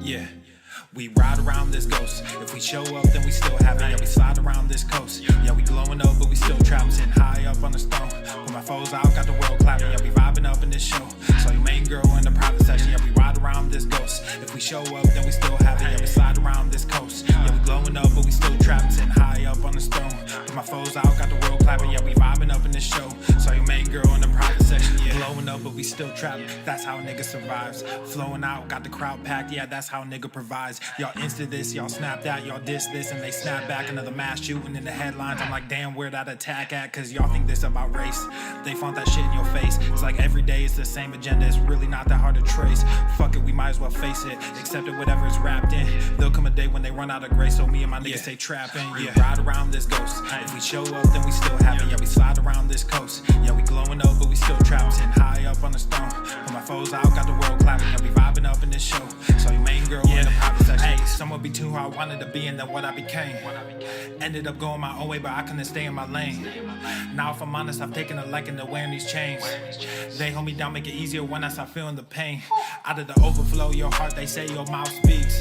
Yeah, we ride around this ghost. If we show up, then we still have it. Yeah, we slide around this coast. Yeah, we glowing up, but we still trapped, sitting high up on the stone. Put my foes out, got the world clapping. Yeah, we vibing up in this show. So your main girl in the private section. Yeah, we ride around this ghost. If we show up, then we still have it. Yeah, we slide around this coast. Yeah, we glowing up, but we still trapped, sitting high up on the stone. Put my foes out, got the world clapping. Yeah, we vibing up in this show. So your main girl in the private section. Yeah, glowing up, but we still trapped. That's how a nigga survives. Flowing out, got the crowd packed. Yeah, that's how a nigga provides. Y'all insta this, y'all snap that, y'all diss this, and they snap back. Another mass shooting in the headlines. I'm like, damn, where that attack at? Cause y'all think this about race. They font that shit in your face. It's like every day it's the same agenda. It's really not that hard to trace. Fuck it, we might as well face it. Accept it, whatever it's wrapped in. There'll come a day when they run out of grace. So me and my niggas stay trapping. Yeah, ride around this ghost. If we show up, then we still have it. Yeah, we slide around this coast. Yeah, we glowing up, but we still trapped, sitting high up on the stone. Put my foes out, got the world clapping. Yeah, we vibing up in this show. So your main girl in the private section. Hey, someone be too who I wanted to be and then what I became. Ended up going my own way, but I couldn't stay in my lane. Now if I'm honest, I've taken a liking to wearing these chains. They hold me down, make it easier when I start feeling the pain. Out of the overflow, your heart, they say your mouth speaks.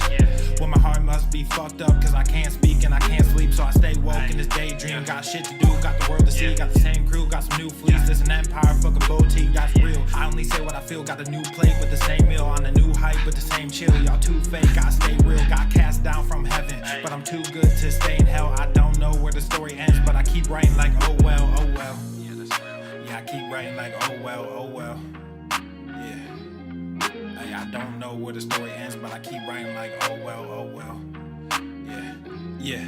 Well, my heart must be fucked up, cause I can't speak and I can't sleep. So I stay woke in this daydream. Got shit to do, got the world to see. Got the same crew, got some new fleets. This an empire, fuck a boutique, that's real. I only say what I feel, got a new plate with the same meal. On a new hype with the same chill. Y'all too fake, I stay real. Got cast down from heaven, but I'm too good to stay in hell. I don't know where the story ends, but I keep writing like oh well, oh well. Yeah, I keep writing like oh well, oh well. Yeah, I don't know where the story ends, but I keep writing like oh well, oh well. Yeah,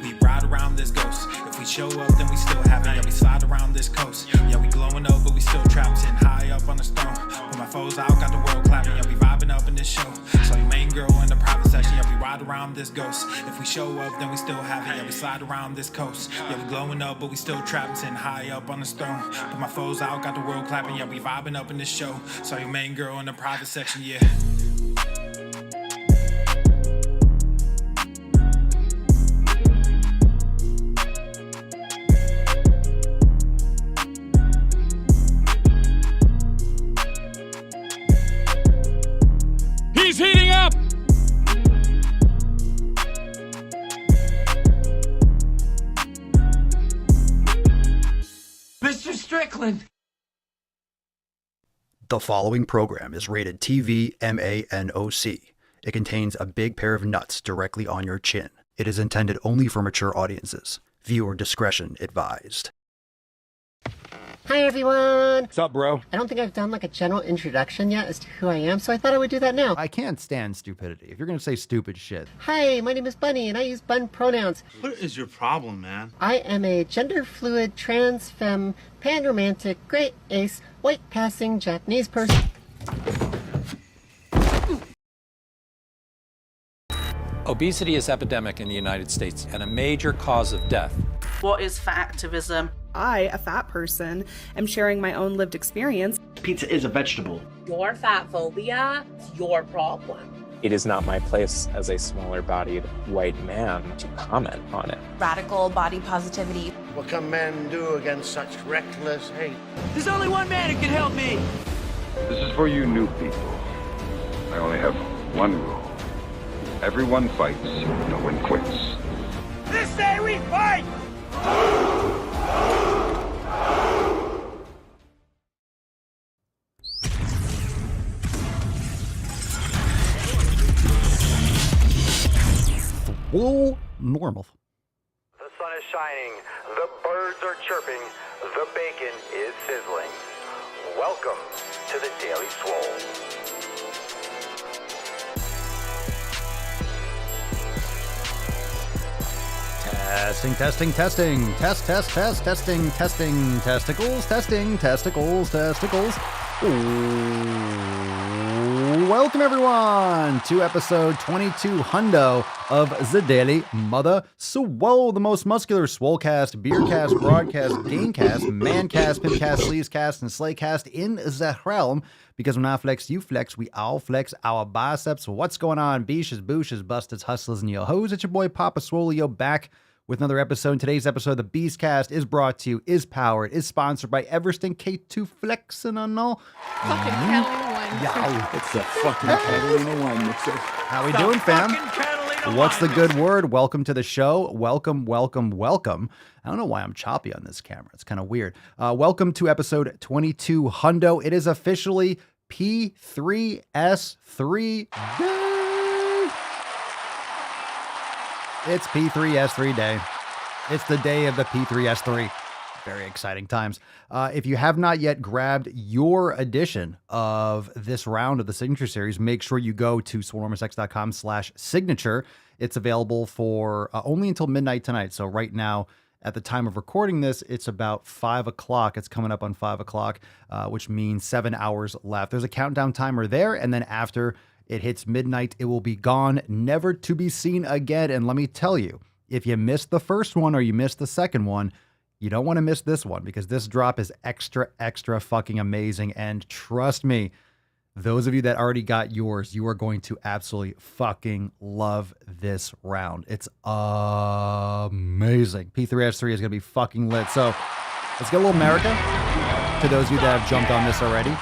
we ride around this ghost. If we show up, then we still have it. Yeah, we slide around this coast. Yeah, we glowing up, but we still trapped, sitting high up on the stone. Put my foes out, got the world clapping. Yeah, we vibing up in this show. So your main girl in the private section. Yeah, we ride around this ghost. If we show up, then we still have it. Yeah, we slide around this coast. Yeah, we glowing up, but we still trapped, sitting high up on the stone. Put my foes out, got the world clapping. Yeah, we vibing up in this show. So your main girl in the private section. Yeah. He's heating up! Mr. Strickland! The following program is rated TV MANOC. It contains a big pair of nuts directly on your chin. It is intended only for mature audiences. Viewer discretion advised. Hi everyone! What's up, bro? I don't think I've done like a general introduction yet as to who I am, so I thought I would do that now. I can't stand stupidity. If you're gonna say stupid shit. Hi, my name is Bunny and I use bun pronouns. What is your problem, man? I am a gender fluid, trans femme, pan-romantic, great ace, white passing Japanese person. Obesity is epidemic in the United States and a major cause of death. What is fat activism? I, a fat person, am sharing my own lived experience. Pizza is a vegetable. Your fat phobia is your problem. It is not my place as a smaller-bodied white man to comment on it. Radical body positivity. What can men do against such reckless hate? There's only one man who can help me. This is for you new people. I only have one rule. Everyone fights, no one quits. This day we fight! Swole normal. The sun is shining, the birds are chirping, the bacon is sizzling. Welcome to the Daily Swole. Testing, testing, testing. Test, test, test, testing, testing, testicles, testing, testicles, testicles. Ooh. Welcome everyone to episode 22 hundo of the Daily Mother Swole, the most muscular swolecast, beercast, broadcast, gamecast, mancast, pimpcast, sleazecast, and slaycast in the realm. Because when I flex, you flex, we all flex our biceps. What's going on, beaches, booshes, busteds, hustlers, and yo hoes? It's your boy Papa Swolio back with another episode. Today's episode of the Beastcast is brought to you, is powered, is sponsored by Eversting K2 Flexinol. Fucking Catalina wine. Yow. It's the fucking Catalina wine mixer. How we doing, fam? What's the good word? Welcome to the show. Welcome, welcome, welcome. I don't know why I'm choppy on this camera. It's kind of weird. Welcome to episode 22 Hundo. It is officially P3S3 day. It's P3S3 day. It's the day of the P3S3. Very exciting times. If you have not yet grabbed your edition of this round of the Signature Series, make sure you go to swolenormousx.com/signature. It's available for only until midnight tonight. So right now, at the time of recording this, it's about 5 o'clock. It's coming up on 5 o'clock, which means 7 hours left. There's a countdown timer there. And then after it hits midnight, it will be gone, never to be seen again. And let me tell you, if you missed the first one or you missed the second one, you don't want to miss this one because this drop is extra, extra fucking amazing. And trust me, those of you that already got yours, you are going to absolutely fucking love this round. It's amazing. P3S3 is going to be fucking lit. So let's get a little America to those of you that have jumped on this already.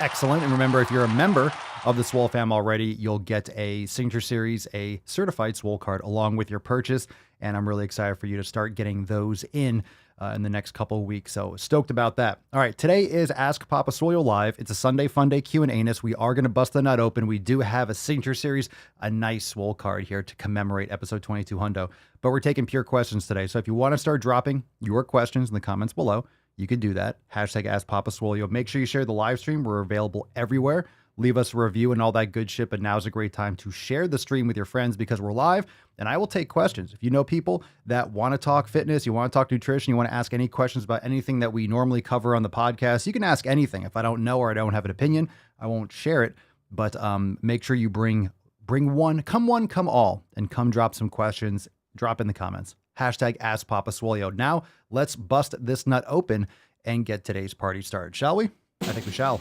Excellent. And remember, if you're a member of the Swole fam already, you'll get a Signature Series, a certified Swole card along with your purchase. And I'm really excited for you to start getting those in the next couple of weeks. So stoked about that. All right, today is Ask Papa Swolio Live. It's a Sunday Funday Q&Anus. We are going to bust the nut open. We do have a Signature Series, a nice Swole card here to commemorate episode 22 Hundo. But we're taking pure questions today. So if you want to start dropping your questions in the comments below, you could do that. Hashtag Ask Papa Swolio. Make sure you share the live stream. We're available everywhere. Leave us a review and all that good shit. But now's a great time to share the stream with your friends because we're live and I will take questions. If you know people that want to talk fitness, you want to talk nutrition, you want to ask any questions about anything that we normally cover on the podcast, you can ask anything. If I don't know or I don't have an opinion, I won't share it. But make sure you bring one, come all, and come drop some questions. Drop in the comments. Hashtag Ask Papa Swolio. Now let's bust this nut open and get today's party started, shall we? I think we shall.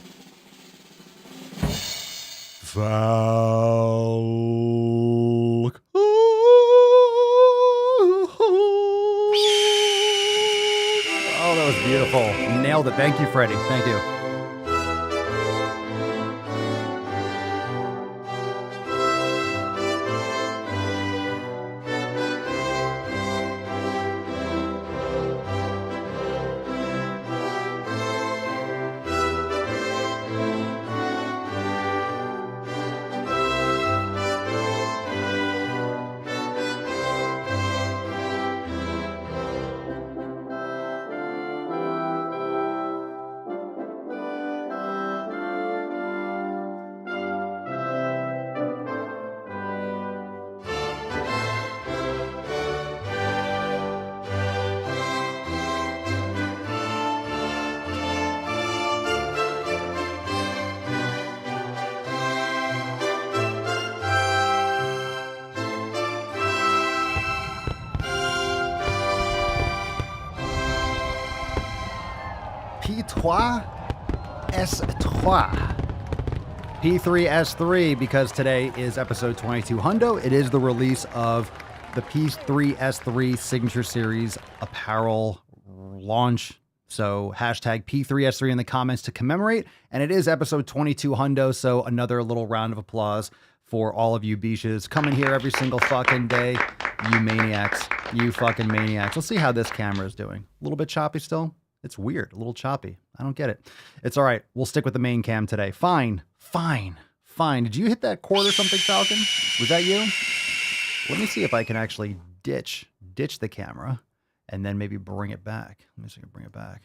Falk. Oh, that was beautiful. Nailed it. Thank you, Freddie. Thank you. P3S3. P3S3, because today is episode 22 Hundo. It is the release of the P3S3 Signature Series apparel launch. So hashtag P3S3 in the comments to commemorate. And it is episode 22 Hundo. So another little round of applause for all of you beaches coming here every single fucking day. You maniacs. You fucking maniacs. Let's see how this camera is doing. A little bit choppy still. It's weird, a little choppy. I don't get it. It's all right. We'll stick with the main cam today. Fine. Did you hit that cord or something, Falcon? Was that you? Let me see if I can actually ditch the camera and then maybe bring it back. Let me see if I can bring it back.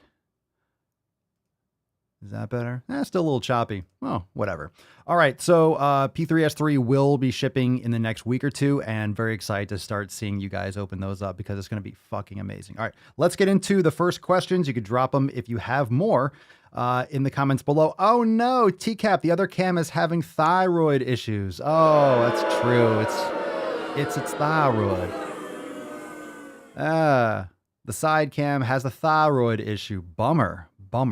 Is that better? Still a little choppy. Oh, whatever. All right. So P3S3 will be shipping in the next week or two, and very excited to start seeing you guys open those up because it's going to be fucking amazing. All right. Let's get into the first questions. You could drop them if you have more in the comments below. Oh, no. TCAP, the other cam is having thyroid issues. Oh, that's true. It's thyroid. The side cam has a thyroid issue. Bummer.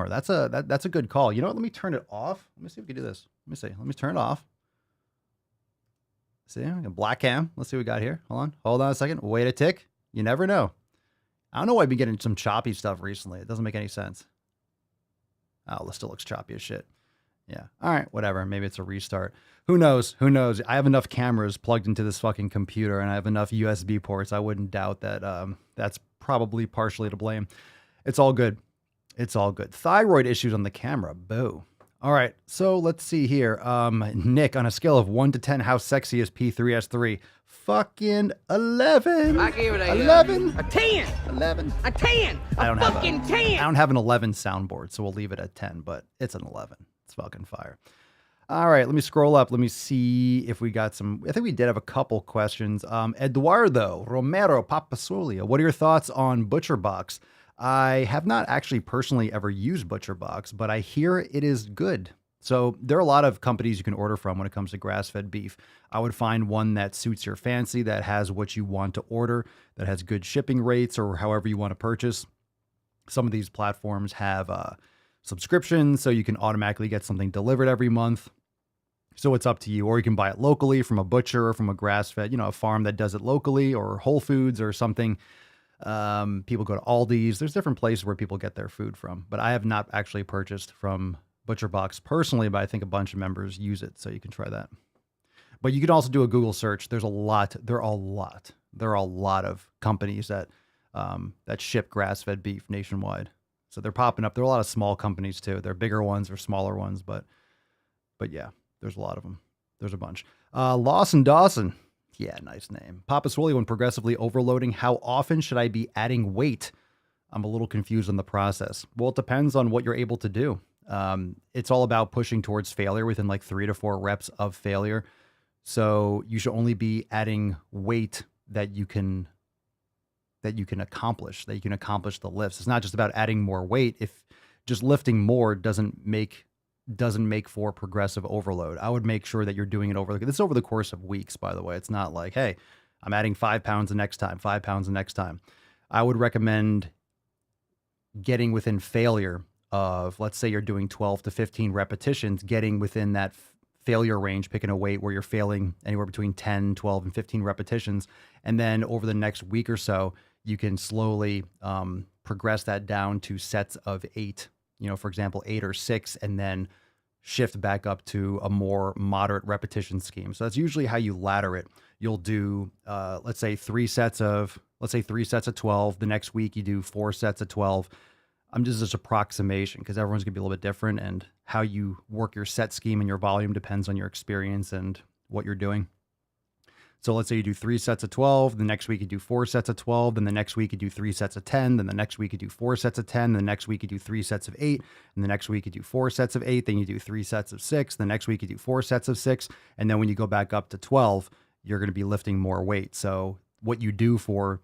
That's a good call. You know what? Let me turn it off. Let me see if we can do this. Let me turn it off. See, a black cam. Let's see what we got here. Hold on a second. Wait a tick. You never know. I don't know why I've been getting some choppy stuff recently. It doesn't make any sense. Oh, it still looks choppy as shit. Yeah. All right, whatever. Maybe it's a restart. Who knows? Who knows? I have enough cameras plugged into this fucking computer, and I have enough USB ports. I wouldn't doubt that that's probably partially to blame. It's all good. It's all good. Thyroid issues on the camera. Boo. All right, so let's see here. Nick, on a scale of 1 to 10, how sexy is P3S3? Fucking 11. I gave it a 11. A 10. 11. A 10. I don't a fucking 10. I don't have an 11 soundboard, so we'll leave it at 10, but it's an 11. It's fucking fire. All right, let me scroll up. Let me see if we got some. I think we did have a couple questions. Eduardo Romero Papasulia, what are your thoughts on ButcherBox? I have not actually personally ever used ButcherBox, but I hear it is good. So there are a lot of companies you can order from when it comes to grass-fed beef. I would find one that suits your fancy, that has what you want to order, that has good shipping rates or however you want to purchase. Some of these platforms have subscriptions, so you can automatically get something delivered every month. So it's up to you. Or you can buy it locally from a butcher or from a grass-fed, a farm that does it locally, or Whole Foods or something. People go to Aldi's. There's different places where people get their food from, but I have not actually purchased from ButcherBox personally, but I think a bunch of members use it, so you can try that. But you can also do a Google search. There are a lot of companies that ship grass-fed beef nationwide. So they're popping up. There are a lot of small companies too. There are bigger ones or smaller ones, but yeah, there's a lot of them. There's a bunch. Lawson Dawson. Yeah, nice name. Papa Swolio, when progressively overloading, how often should I be adding weight? I'm a little confused on the process. Well, it depends on what you're able to do. It's all about pushing towards failure within like 3 to 4 reps of failure. So you should only be adding weight that you can accomplish the lifts. It's not just about adding more weight. If just lifting more doesn't make for progressive overload. I would make sure that you're doing it over the course of weeks, by the way. It's not like, hey, I'm adding 5 pounds the next time, 5 pounds the next time. I would recommend getting within failure of, let's say you're doing 12 to 15 repetitions, getting within that failure range, picking a weight where you're failing anywhere between 10, 12, and 15 repetitions. And then over the next week or so, you can slowly progress that down to sets of 8, for example, 8 or 6, and then shift back up to a more moderate repetition scheme. So that's usually how you ladder it. You'll do, let's say 3 sets of 12. The next week you do 4 sets of 12. I'm just this approximation because everyone's gonna be a little bit different, and how you work your set scheme and your volume depends on your experience and what you're doing. So let's say you do 3 sets of 12. The next week you do 4 sets of 12. Then the next week you do 3 sets of 10. Then the next week you do 4 sets of 10. The next week you do 3 sets of 8. And the next week you do 4 sets of 8. Then you do 3 sets of 6. The next week you do 4 sets of 6. And then when you go back up to 12, you're going to be lifting more weight. So what you do for,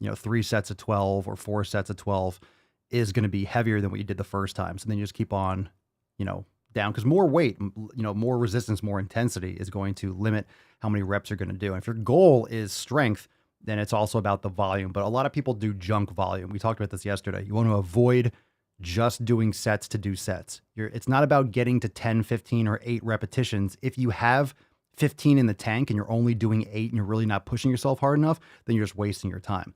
3 sets of 12 or 4 sets of 12 is going to be heavier than what you did the first time. So then you just keep on, down, because more weight, more resistance, more intensity is going to limit how many reps you're going to do. And if your goal is strength, then it's also about the volume. But a lot of people do junk volume. We talked about this yesterday. You want to avoid just doing sets to do sets. It's not about getting to 10, 15, or 8 repetitions. If you have 15 in the tank and you're only doing 8 and you're really not pushing yourself hard enough, then you're just wasting your time.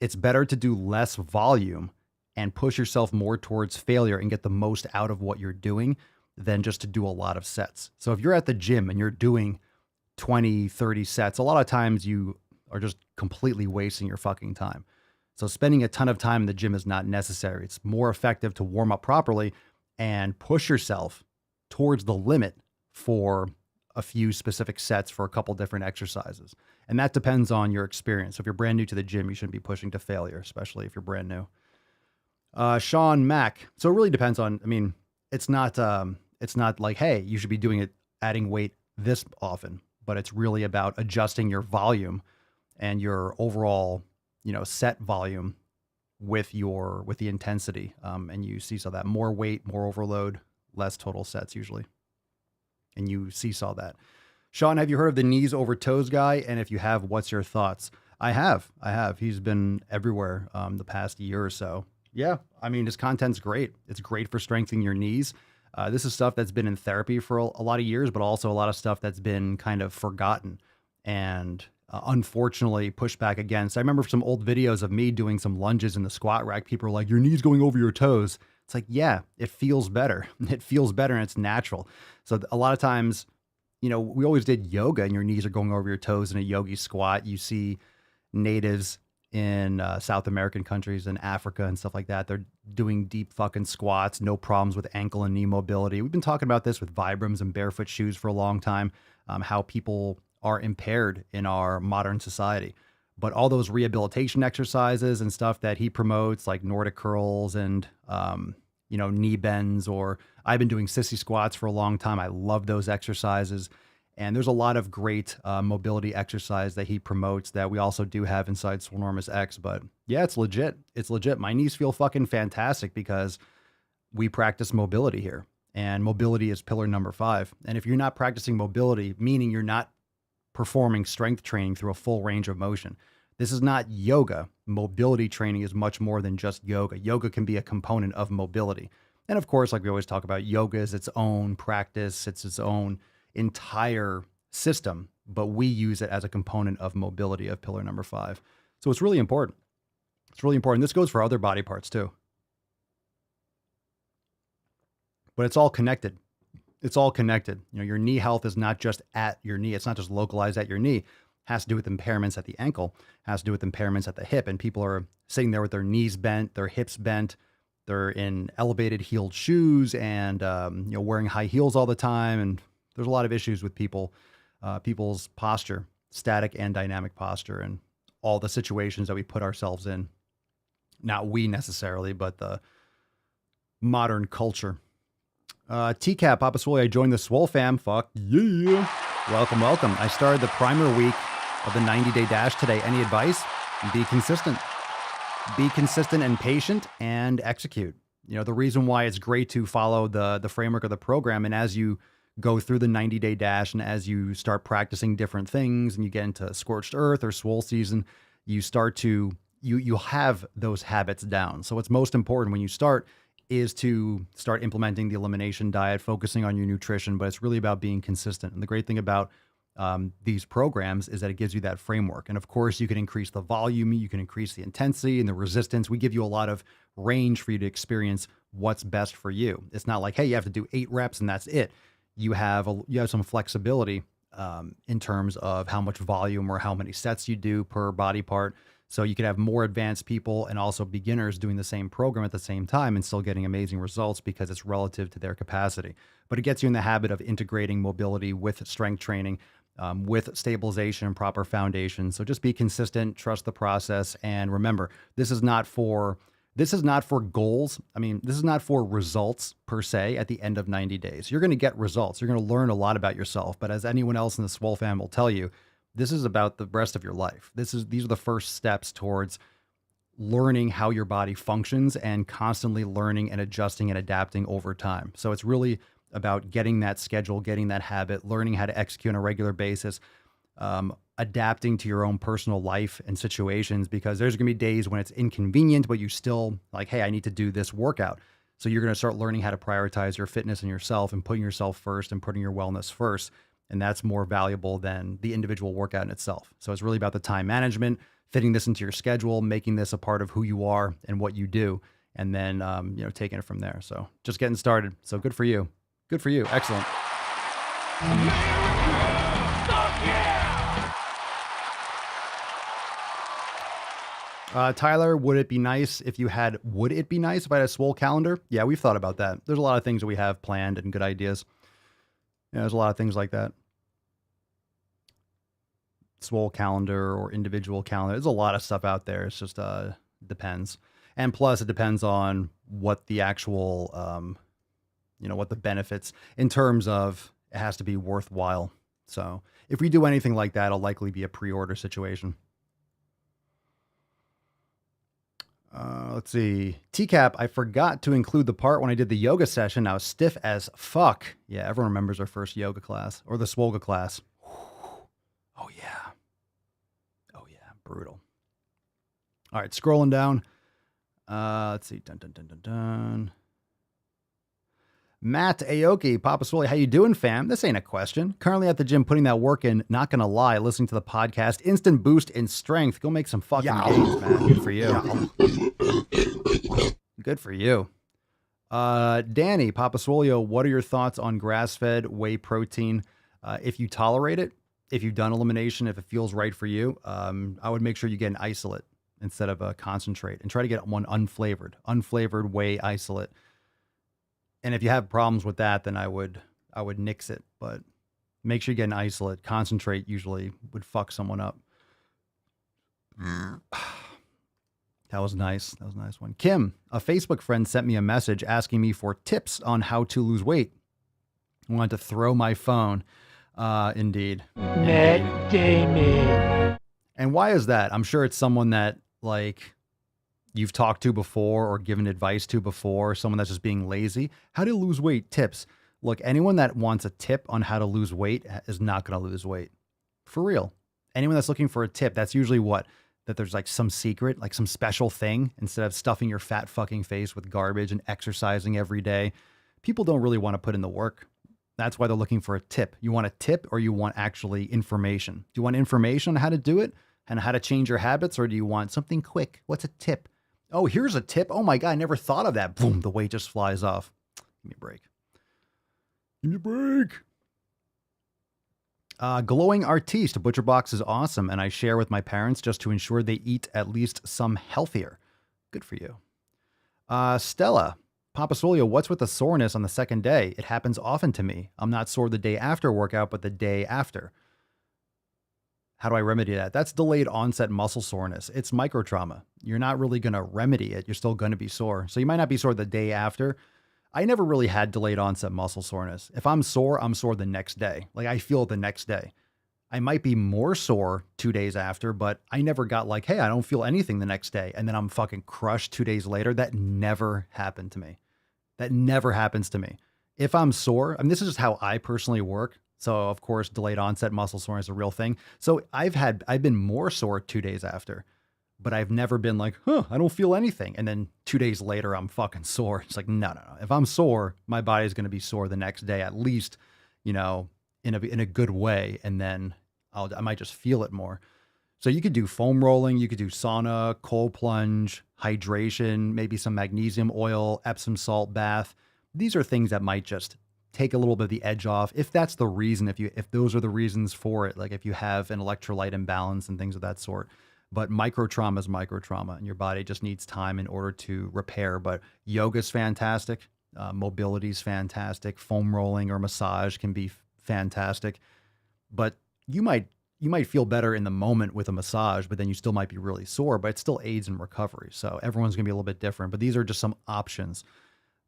It's better to do less volume and push yourself more towards failure and get the most out of what you're doing than just to do a lot of sets. So if you're at the gym and you're doing 20, 30 sets, a lot of times you are just completely wasting your fucking time. So spending a ton of time in the gym is not necessary. It's more effective to warm up properly and push yourself towards the limit for a few specific sets for a couple different exercises. And that depends on your experience. So if you're brand new to the gym, you shouldn't be pushing to failure, especially if you're brand new. Sean Mack. So it really depends on, it's not like, hey, you should be adding weight this often, but it's really about adjusting your volume and your overall, set volume with the intensity. And you seesaw that more weight, more overload, less total sets usually. And you seesaw that. Sean, have you heard of the knees over toes guy? And if you have, what's your thoughts? I have. He's been everywhere the past year or so. Yeah, his content's great. It's great for strengthening your knees. This is stuff that's been in therapy for a lot of years, but also a lot of stuff that's been kind of forgotten. and unfortunately pushed back against. I remember some old videos of me doing some lunges in the squat rack. People are like, your knees going over your toes. It's like, yeah, it feels better. It feels better and it's natural. So a lot of times, you know, we always did yoga and your knees are going over your toes in a yogi squat. You see natives in South American countries and Africa and stuff like that. They're doing deep fucking squats, no problems with ankle and knee mobility. We've been talking about this with Vibrams and barefoot shoes for a long time, how people are impaired in our modern society. But all those rehabilitation exercises and stuff that he promotes, like Nordic curls and, you know, knee bends, or I've been doing sissy squats for a long time. I love those exercises. And there's a lot of great mobility exercise that he promotes that we also do have inside Swolenormous X. But yeah, it's legit. It's legit. My knees feel fucking fantastic because we practice mobility here. And mobility is pillar number 5. And if you're not practicing mobility, meaning you're not performing strength training through a full range of motion, this is not yoga. Mobility training is much more than just yoga. Yoga can be a component of mobility. And of course, like we always talk about, yoga is its own practice. It's its own entire system, but we use it as a component of mobility of pillar number 5. So it's really important. It's really important. This goes for other body parts too. But it's all connected. It's all connected. You know, your knee health is not just at your knee. It's not just localized at your knee. It has to do with impairments at the ankle, it has to do with impairments at the hip. And people are sitting there with their knees bent, their hips bent. They're in elevated heeled shoes and, you know, wearing high heels all the time. And there's a lot of issues with people's posture, static and dynamic posture, and all the situations that we put ourselves in. Not we necessarily, but the modern culture. TCAP, Papa Swole, I joined the Swole fam. Fuck yeah. Welcome, welcome. I started the primer week of the 90-day dash today. Any advice? Be consistent. Be consistent and patient and execute. You know, the reason why it's great to follow the framework of the program, and as you go through the 90-day dash and as you start practicing different things and you get into scorched earth or swole season, you start to, you have those habits down. So what's most important when you start is to start implementing the elimination diet, focusing on your nutrition, but it's really about being consistent. And the great thing about these programs is that it gives you that framework. And of course, you can increase the volume, you can increase the intensity and the resistance. We give you a lot of range for you to experience what's best for you. It's not like, hey, you have to do 8 reps and that's it. You have some flexibility in terms of how much volume or how many sets you do per body part. So you could have more advanced people and also beginners doing the same program at the same time and still getting amazing results because it's relative to their capacity. But it gets you in the habit of integrating mobility with strength training, with stabilization and proper foundation. So just be consistent, trust the process, and remember, this is not for goals. I mean, this is not for results per se at the end of 90 days. You're going to get results. You're going to learn a lot about yourself. But as anyone else in the Swole fam will tell you, this is about the rest of your life. These are the first steps towards learning how your body functions and constantly learning and adjusting and adapting over time. So it's really about getting that schedule, getting that habit, learning how to execute on a regular basis, adapting to your own personal life and situations, because there's going to be days when it's inconvenient, but you still like, hey, I need to do this workout. So you're going to start learning how to prioritize your fitness and yourself and putting yourself first and putting your wellness first. And that's more valuable than the individual workout in itself. So it's really about the time management, fitting this into your schedule, making this a part of who you are and what you do, and then, taking it from there. So just getting started. So good for you. Good for you. Excellent. Tyler, would it be nice if I had a Swole calendar? Yeah, we've thought about that. There's a lot of things that we have planned and good ideas. Yeah, there's a lot of things like that. Swole calendar or individual calendar. There's a lot of stuff out there. It's just depends. And plus it depends on what the actual, what the benefits in terms of it has to be worthwhile. So if we do anything like that, it'll likely be a pre-order situation. Let's see. TCAP, I forgot to include the part when I did the yoga session. I was stiff as fuck. Yeah, everyone remembers our first yoga class or the Swoga class. Oh, yeah. Oh, yeah. Brutal. All right, scrolling down. Let's see. Dun, dun, dun, dun, dun. Matt Aoki, Papa Swole, how you doing, fam? This ain't a question. Currently at the gym putting that work in, not gonna lie, listening to the podcast. Instant boost in strength. Go make some fucking gains, man. Good for you. Good for you. Danny, Papa Swolio, what are your thoughts on grass-fed whey protein? If you tolerate it, if you've done elimination, if it feels right for you, I would make sure you get an isolate instead of a concentrate, and try to get one unflavored whey isolate. And if you have problems with that, then I would nix it, but make sure you get an isolate. Concentrate usually would fuck someone up. That was nice. That was a nice one. Kim, a Facebook friend, sent me a message asking me for tips on how to lose weight. I wanted to throw my phone. Indeed. Matt Damon. And why is that? I'm sure it's someone that, like, you've talked to before or given advice to before, someone that's just being lazy. How to lose weight tips. Look, anyone that wants a tip on how to lose weight is not going to lose weight. For real. Anyone that's looking for a tip, that's usually what? That there's like some secret, like some special thing, instead of stuffing your fat fucking face with garbage and exercising every day. People don't really want to put in the work. That's why they're looking for a tip. You want a tip, or you want actually information? Do you want information on how to do it and how to change your habits, or do you want something quick? What's a tip? Oh, here's a tip. Oh my God, I never thought of that. Boom, the weight just flies off. Give me a break. Give me a break. Glowing Artiste, ButcherBox is awesome, and I share with my parents just to ensure they eat at least some healthier. Good for you. Stella, Papa Swolio, what's with the soreness on the second day? It happens often to me. I'm not sore the day after workout, but the day after. How do I remedy that? That's delayed onset muscle soreness. It's microtrauma. You're not really going to remedy it. You're still going to be sore. So you might not be sore the day after. I never really had delayed onset muscle soreness. If I'm sore the next day. Like, I feel it the next day. I might be more sore 2 days after, but I never got like, hey, I don't feel anything the next day, and then I'm fucking crushed 2 days later. That never happened to me. That never happens to me. If I'm sore, I mean, this is just how I personally work. So of course, delayed onset muscle soreness is a real thing. So I've been more sore 2 days after, but I've never been like, I don't feel anything. And then 2 days later, I'm fucking sore. It's like, no. If I'm sore, my body's going to be sore the next day, at least, in a good way. And then I might just feel it more. So you could do foam rolling, you could do sauna, cold plunge, hydration, maybe some magnesium oil, Epsom salt bath. These are things that might just take a little bit of the edge off. If that's the reason, if those are the reasons for it, like if you have an electrolyte imbalance and things of that sort. But microtrauma is microtrauma, and your body just needs time in order to repair. But yoga's fantastic. Mobility's fantastic. Foam rolling or massage can be fantastic. But you might feel better in the moment with a massage, but then you still might be really sore, but it still aids in recovery. So everyone's going to be a little bit different, but these are just some options.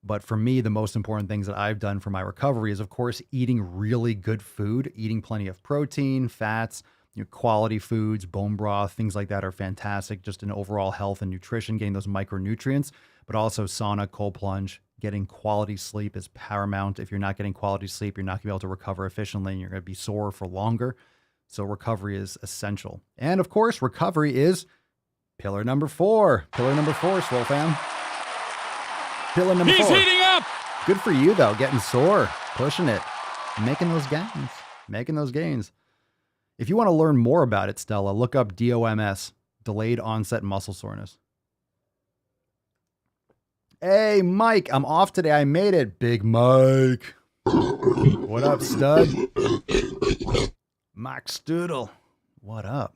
But for me, the most important things that I've done for my recovery is, of course, eating really good food, eating plenty of protein, fats, quality foods, bone broth, things like that are fantastic, just in overall health and nutrition, getting those micronutrients, but also sauna, cold plunge, getting quality sleep is paramount. If you're not getting quality sleep, you're not going to be able to recover efficiently, and you're going to be sore for longer. So recovery is essential. And of course, recovery is pillar number 4. Pillar number 4, Swole fam. Pillar number 4. He's heating up! Good for you, though. Getting sore, pushing it, making those gains. If you want to learn more about it, Stella, look up DOMS, delayed onset muscle soreness. Hey, Mike, I'm off today. I made it. Big Mike. What up, stud? Mike Stoodle. What up?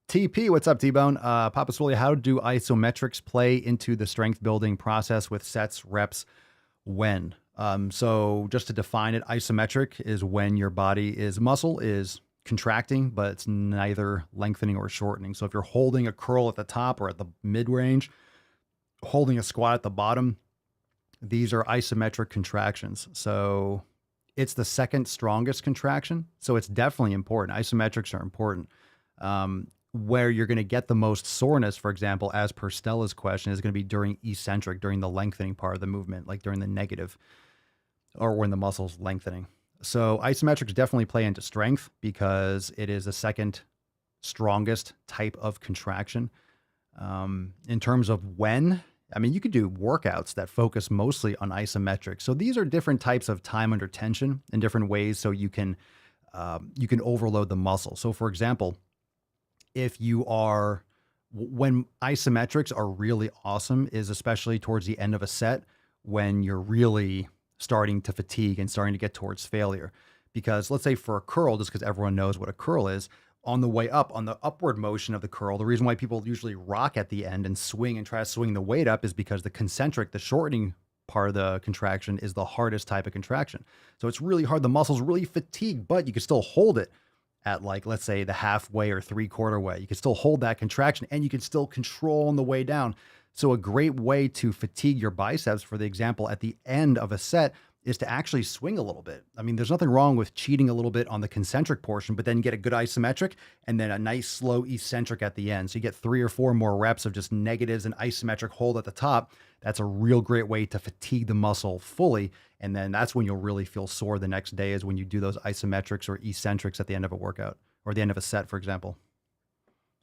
TP, what's up, T-Bone? Papa Swole, how do isometrics play into the strength building process with sets, reps, when? So just to define it, isometric is when your muscle is contracting, but it's neither lengthening or shortening. So if you're holding a curl at the top or at the mid-range, holding a squat at the bottom, these are isometric contractions. So it's the second strongest contraction. So it's definitely important. Isometrics are important. Where you're going to get the most soreness, for example, as per Stella's question, is going to be during eccentric, during the lengthening part of the movement, like during the negative, or when the muscle's lengthening. So isometrics definitely play into strength because it is the second strongest type of contraction. In terms of when I mean, you could do workouts that focus mostly on isometrics. So these are different types of time under tension in different ways. So you can overload the muscle. So for example, if you are, when isometrics are really awesome is especially towards the end of a set when you're really starting to fatigue and starting to get towards failure. Because let's say for a curl, just because everyone knows what a curl is, on the way up, on the upward motion of the curl, the reason why people usually rock at the end and swing and try to swing the weight up is because the concentric, the shortening part of the contraction is the hardest type of contraction. So it's really hard. The muscle's really fatigued, but you can still hold it at like, let's say the halfway or 3/4 way. You can still hold that contraction and you can still control on the way down. So a great way to fatigue your biceps, for the example, at the end of a set is to actually swing a little bit. I mean, there's nothing wrong with cheating a little bit on the concentric portion, but then get a good isometric and then a nice slow eccentric at the end. So you get 3 or 4 more reps of just negatives and isometric hold at the top. That's a real great way to fatigue the muscle fully. And then that's when you'll really feel sore the next day, is when you do those isometrics or eccentrics at the end of a workout or the end of a set, for example.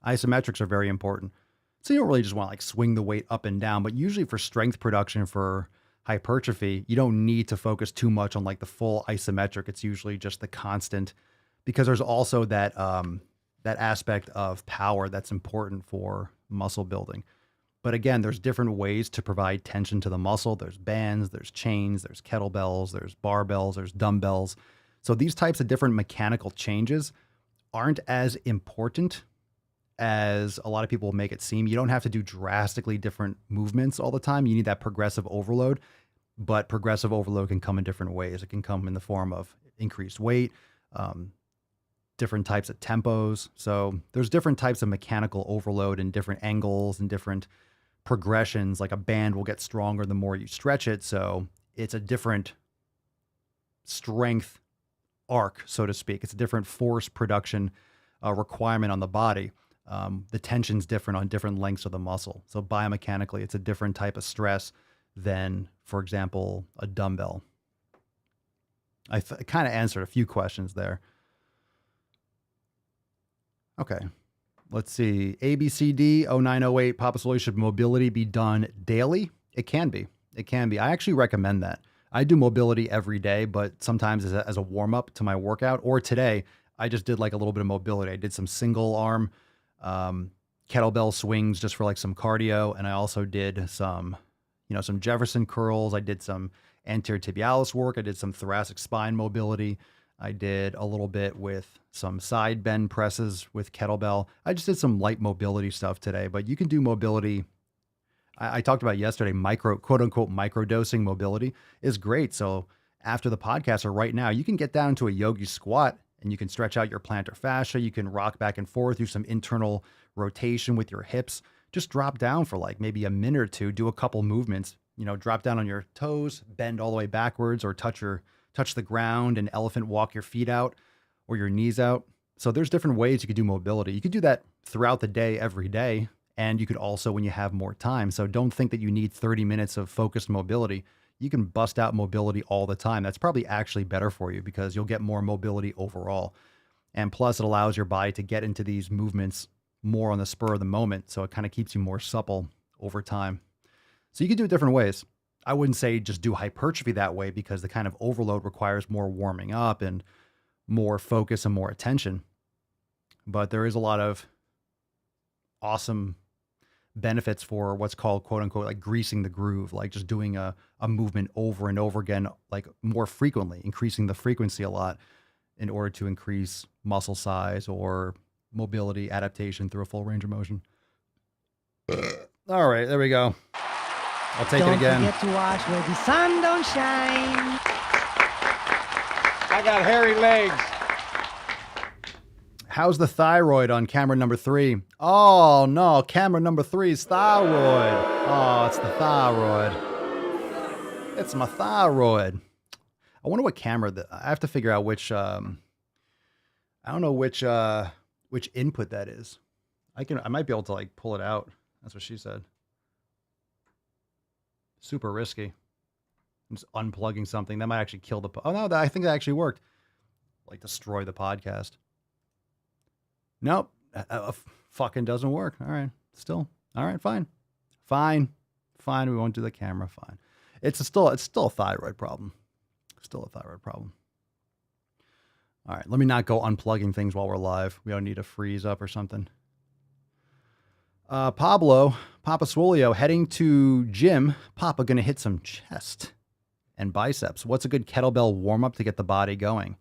Isometrics are very important. So you don't really just want to like swing the weight up and down, but usually for strength production, for hypertrophy, you don't need to focus too much on like the full isometric. It's usually just the constant, because there's also that that aspect of power that's important for muscle building. But again, there's different ways to provide tension to the muscle. There's bands, there's chains, there's kettlebells, there's barbells, there's dumbbells. So these types of different mechanical changes aren't as important as a lot of people make it seem. You don't have to do drastically different movements all the time. You need that progressive overload, but progressive overload can come in different ways. It can come in the form of increased weight, different types of tempos. So there's different types of mechanical overload and different angles and different progressions. Like a band will get stronger the more you stretch it. So it's a different strength arc, so to speak. It's a different force production requirement on the body. The tension's different on different lengths of the muscle. So biomechanically, it's a different type of stress than, for example, a dumbbell. I kind of answered a few questions there. Okay, let's see. ABCD 0908, Papa Swole, should mobility be done daily? It can be. It can be. I actually recommend that. I do mobility every day, but sometimes as a warm-up to my workout. Or today, I just did like a little bit of mobility. I did some single arm kettlebell swings just for like some cardio. And I also did some, some Jefferson curls. I did some anterior tibialis work. I did some thoracic spine mobility. I did a little bit with some side bend presses with kettlebell. I just did some light mobility stuff today, but you can do mobility. I talked about yesterday, quote unquote, micro dosing mobility is great. So after the podcast or right now, you can get down to a yogi squat and you can stretch out your plantar fascia. You can rock back and forth, do some internal rotation with your hips. Just drop down for like maybe a minute or two, do a couple movements, drop down on your toes, bend all the way backwards, or touch the ground and elephant walk your feet out or your knees out. So there's different ways you could do mobility. You could do that throughout the day, every day. And you could also when you have more time. So don't think that you need 30 minutes of focused mobility. You can bust out mobility all the time. That's probably actually better for you because you'll get more mobility overall. And plus it allows your body to get into these movements more on the spur of the moment. So it kind of keeps you more supple over time. So you can do it different ways. I wouldn't say just do hypertrophy that way because the kind of overload requires more warming up and more focus and more attention. But there is a lot of awesome benefits for what's called, quote unquote, like greasing the groove, like just doing a movement over and over again, like more frequently, increasing the frequency a lot in order to increase muscle size or mobility adaptation through a full range of motion. All right, there we go. I'll take it again. Don't forget to watch where the sun don't shine. I got hairy legs. How's the thyroid on camera number 3? Oh, no. Camera number 3 is thyroid. Oh, it's the thyroid. It's my thyroid. I wonder what camera I have to figure out which, I don't know which input that is. I might be able to like pull it out. That's what she said. Super risky. I'm just unplugging something. That might actually kill the... Oh, no, I think that actually worked. Like destroy the podcast. Nope. Fucking doesn't work. All right. Still. All right. Fine. Fine, we won't do the camera. Fine. It's still a thyroid problem. Still a thyroid problem. All right, let me not go unplugging things while we're live. We don't need to freeze up or something. Papa Swolio, heading to gym. Papa gonna hit some chest and biceps. What's a good kettlebell warm-up to get the body going?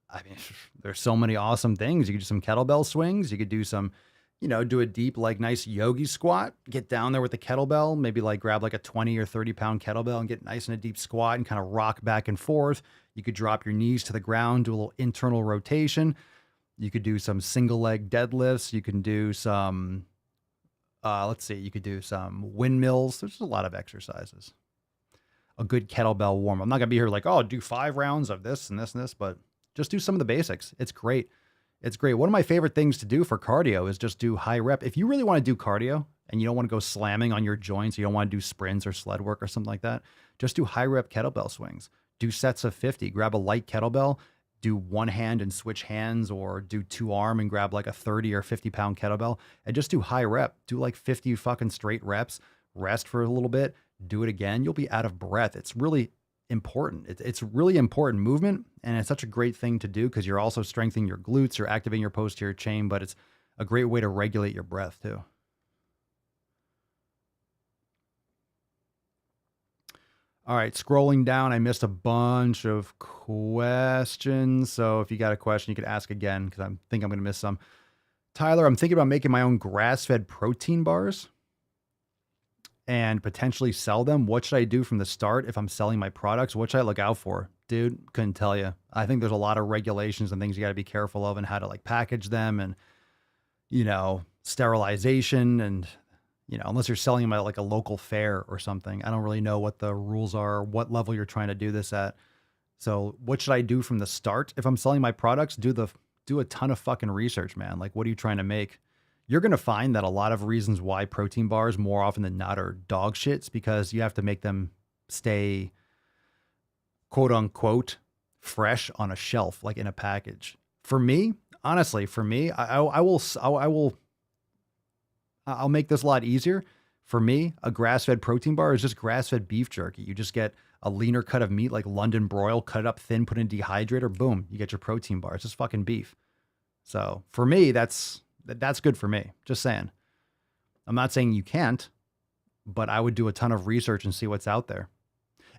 I mean, there's so many awesome things. You could do some kettlebell swings. You could do some, do a deep, like nice yogi squat. Get down there with the kettlebell. Maybe like grab like a 20 or 30 pound kettlebell and get nice in a deep squat and kind of rock back and forth. You could drop your knees to the ground, do a little internal rotation. You could do some single leg deadlifts. You can do some, you could do some windmills. There's a lot of exercises. A good kettlebell warm. I'm not going to be here like, oh, do 5 rounds of this and this and this, but just do some of the basics. It's great. It's great. One of my favorite things to do for cardio is just do high rep. If you really want to do cardio and you don't want to go slamming on your joints, you don't want to do sprints or sled work or something like that, just do high rep kettlebell swings. Do sets of 50. Grab a light kettlebell, do one hand and switch hands, or do 2 arm and grab like a 30 or 50 pound kettlebell and just do high rep. Do like 50 fucking straight reps, rest for a little bit, do it again. You'll be out of breath. It's really important. It's really important movement, and it's such a great thing to do because you're also strengthening your glutes, you're activating your posterior chain, but it's a great way to regulate your breath too. All right, scrolling down, I missed a bunch of questions. So if you got a question, you could ask again because I think I'm going to miss some. Tyler, I'm thinking about making my own grass-fed protein bars and potentially sell them. What should I do from the start if I'm selling my products? What should I look out for? Dude, couldn't tell you. I think there's a lot of regulations and things you got to be careful of and how to like package them and, sterilization and, unless you're selling them at like a local fair or something. I don't really know what the rules are, what level you're trying to do this at. So what should I do from the start? If I'm selling my products, do a ton of fucking research, man. Like, what are you trying to make? You're going to find that a lot of reasons why protein bars more often than not are dog shits because you have to make them stay quote unquote fresh on a shelf, like in a package. For me, honestly, I'll make this a lot easier. For me, a grass-fed protein bar is just grass-fed beef jerky. You just get a leaner cut of meat like London broil, cut it up thin, put in a dehydrator, boom, you get your protein bar. It's just fucking beef. So for me, that's good for me. Just saying. I'm not saying you can't, but I would do a ton of research and see what's out there.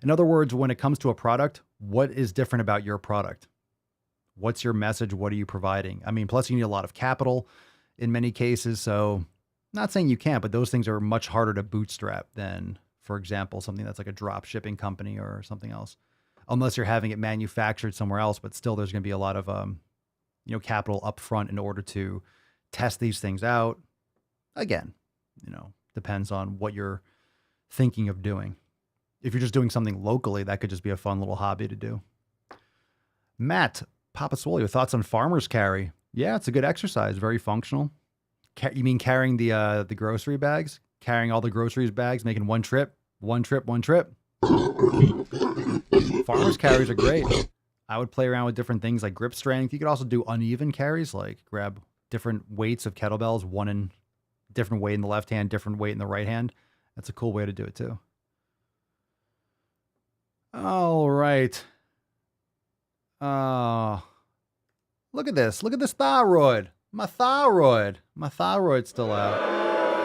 In other words, when it comes to a product, what is different about your product? What's your message? What are you providing? I mean, plus you need a lot of capital in many cases. So not saying you can't, but those things are much harder to bootstrap than, for example, something that's like a drop shipping company or something else, unless you're having it manufactured somewhere else. But still, there's going to be a lot of, capital up front in order to test these things out. Again, depends on what you're thinking of doing. If you're just doing something locally, that could just be a fun little hobby to do. Matt, Papa Swole, your thoughts on farmer's carry? Yeah, it's a good exercise. Very functional. You mean carrying the grocery bags? Carrying all the groceries bags, making one trip. Farmer's carries are great. I would play around with different things like grip strength. You could also do uneven carries, like grab different weights of kettlebells, one in different weight in the left hand, different weight in the right hand. That's a cool way to do it too. All right. Look at this. Look at this thyroid. My thyroid's still out.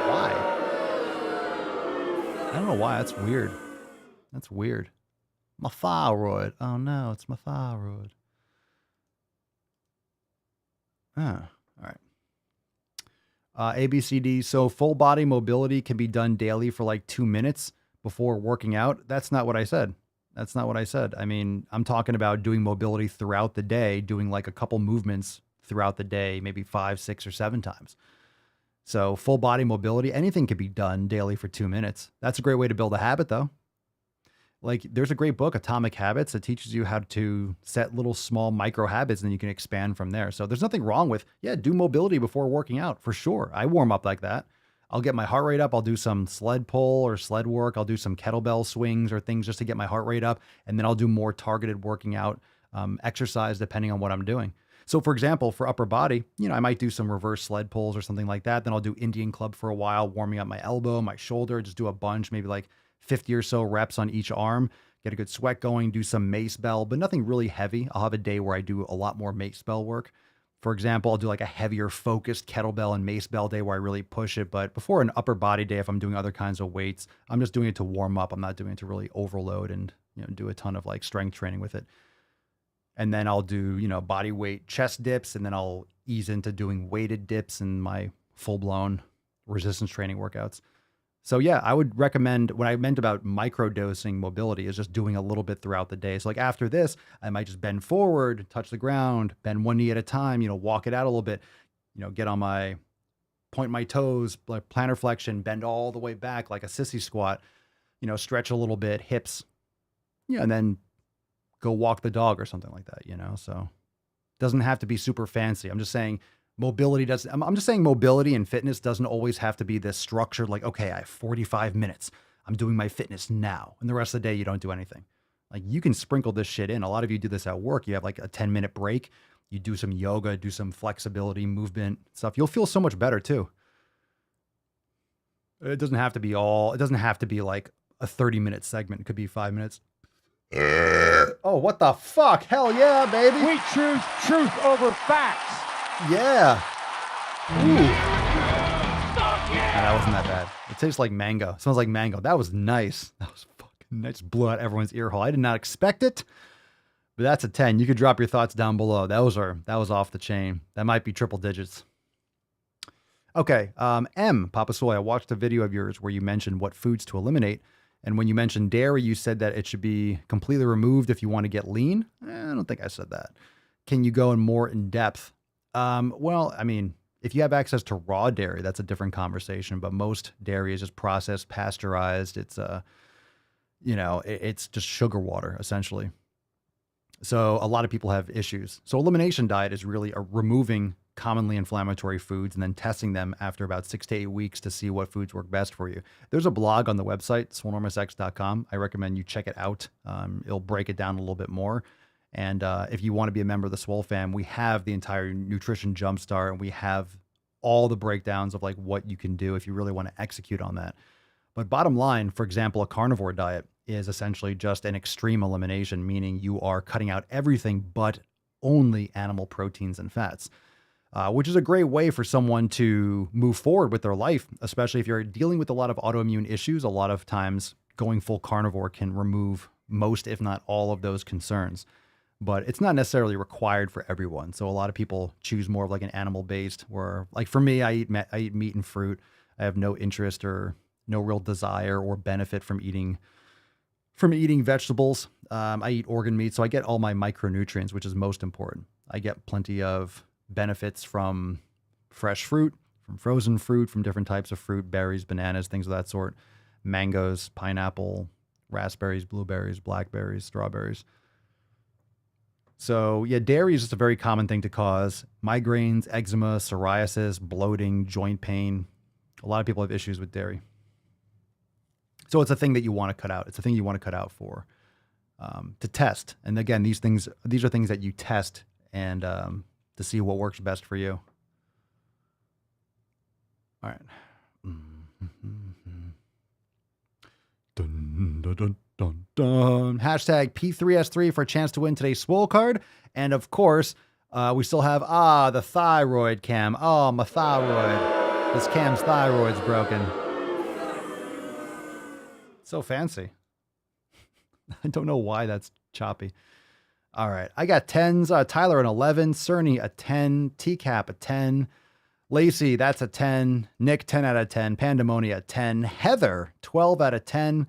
Why? I don't know why. That's weird. My thyroid. Oh no, it's my thyroid. All right. ABCD. So full body mobility can be done daily for like 2 minutes before working out. That's not what I said. I mean, I'm talking about doing mobility throughout the day, doing like a couple movements throughout the day, maybe 5, 6, or 7 times. So full body mobility, anything can be done daily for 2 minutes. That's a great way to build a habit though. Like there's a great book, Atomic Habits, that teaches you how to set little small micro habits and then you can expand from there. So there's nothing wrong with, do mobility before working out for sure. I warm up like that. I'll get my heart rate up. I'll do some sled pull or sled work. I'll do some kettlebell swings or things just to get my heart rate up. And then I'll do more targeted working out exercise depending on what I'm doing. So for example, for upper body, I might do some reverse sled pulls or something like that. Then I'll do Indian club for a while, warming up my elbow, my shoulder, just do a bunch, maybe like 50 or so reps on each arm, get a good sweat going, do some mace bell, but nothing really heavy. I'll have a day where I do a lot more mace bell work. For example, I'll do like a heavier focused kettlebell and mace bell day where I really push it. But before an upper body day, if I'm doing other kinds of weights, I'm just doing it to warm up. I'm not doing it to really overload and, do a ton of like strength training with it. And then I'll do, body weight chest dips, and then I'll ease into doing weighted dips and my full blown resistance training workouts. So yeah, I would recommend, what I meant about microdosing mobility is just doing a little bit throughout the day. So like after this, I might just bend forward, touch the ground, bend one knee at a time, walk it out a little bit, get on point my toes, like plantar flexion, bend all the way back like a sissy squat, stretch a little bit, hips, and then go walk the dog or something like that, so it doesn't have to be super fancy. I'm just saying I'm just saying mobility and fitness doesn't always have to be this structured, like, okay, I have 45 minutes. I'm doing my fitness now. And the rest of the day, you don't do anything. Like, you can sprinkle this shit in. A lot of you do this at work. You have like a 10-minute break. You do some yoga, do some flexibility, movement stuff. You'll feel so much better too. It doesn't have to be like a 30-minute segment. It could be 5 minutes. Oh, what the fuck? Hell yeah, baby. We choose truth over facts. Yeah. Ooh. That wasn't that bad. It tastes like mango. It smells like mango. That was nice. That was fucking nice. Blew out everyone's ear hole. I did not expect it, but that's a 10. You could drop your thoughts down below. That was off the chain. That might be triple digits. Okay. Papa Swole, I watched a video of yours where you mentioned what foods to eliminate. And when you mentioned dairy, you said that it should be completely removed if you want to get lean. I don't think I said that. Can you go more in depth? Well, I mean, if you have access to raw dairy, that's a different conversation, but most dairy is just processed, pasteurized. It's, it's just sugar water essentially. So a lot of people have issues. So elimination diet is really removing commonly inflammatory foods and then testing them after about 6 to 8 weeks to see what foods work best for you. There's a blog on the website, swolenormousx.com. I recommend you check it out. It'll break it down a little bit more. And if you want to be a member of the Swole fam, we have the entire nutrition jumpstart, and we have all the breakdowns of like what you can do if you really want to execute on that. But bottom line, for example, a carnivore diet is essentially just an extreme elimination, meaning you are cutting out everything but only animal proteins and fats, which is a great way for someone to move forward with their life, especially if you're dealing with a lot of autoimmune issues. A lot of times going full carnivore can remove most, if not all, of those concerns. But it's not necessarily required for everyone. So a lot of people choose more of like an animal based, where like for me, I eat meat and fruit. I have no interest or no real desire or benefit from eating vegetables. I eat organ meat. So I get all my micronutrients, which is most important. I get plenty of benefits from fresh fruit, from frozen fruit, from different types of fruit, berries, bananas, things of that sort, mangoes, pineapple, raspberries, blueberries, blackberries, strawberries. So yeah, dairy is just a very common thing to cause migraines, eczema, psoriasis, bloating, joint pain. A lot of people have issues with dairy. So it's a thing that you want to cut out. It's a thing you want to cut out to test. And again, these are things that you test and to see what works best for you. All right. Dun, dun, dun, dun, dun. Hashtag P3S3 for a chance to win today's Swole card. And of course, we still have, the thyroid cam. Oh, my thyroid. This cam's thyroid's broken. So fancy. I don't know why that's choppy. All right. I got 10s. Tyler an 11. Cerny a 10. TCAP a 10. Lacey, that's a 10. Nick, 10 out of 10. Pandemonia, 10. Heather, 12 out of 10.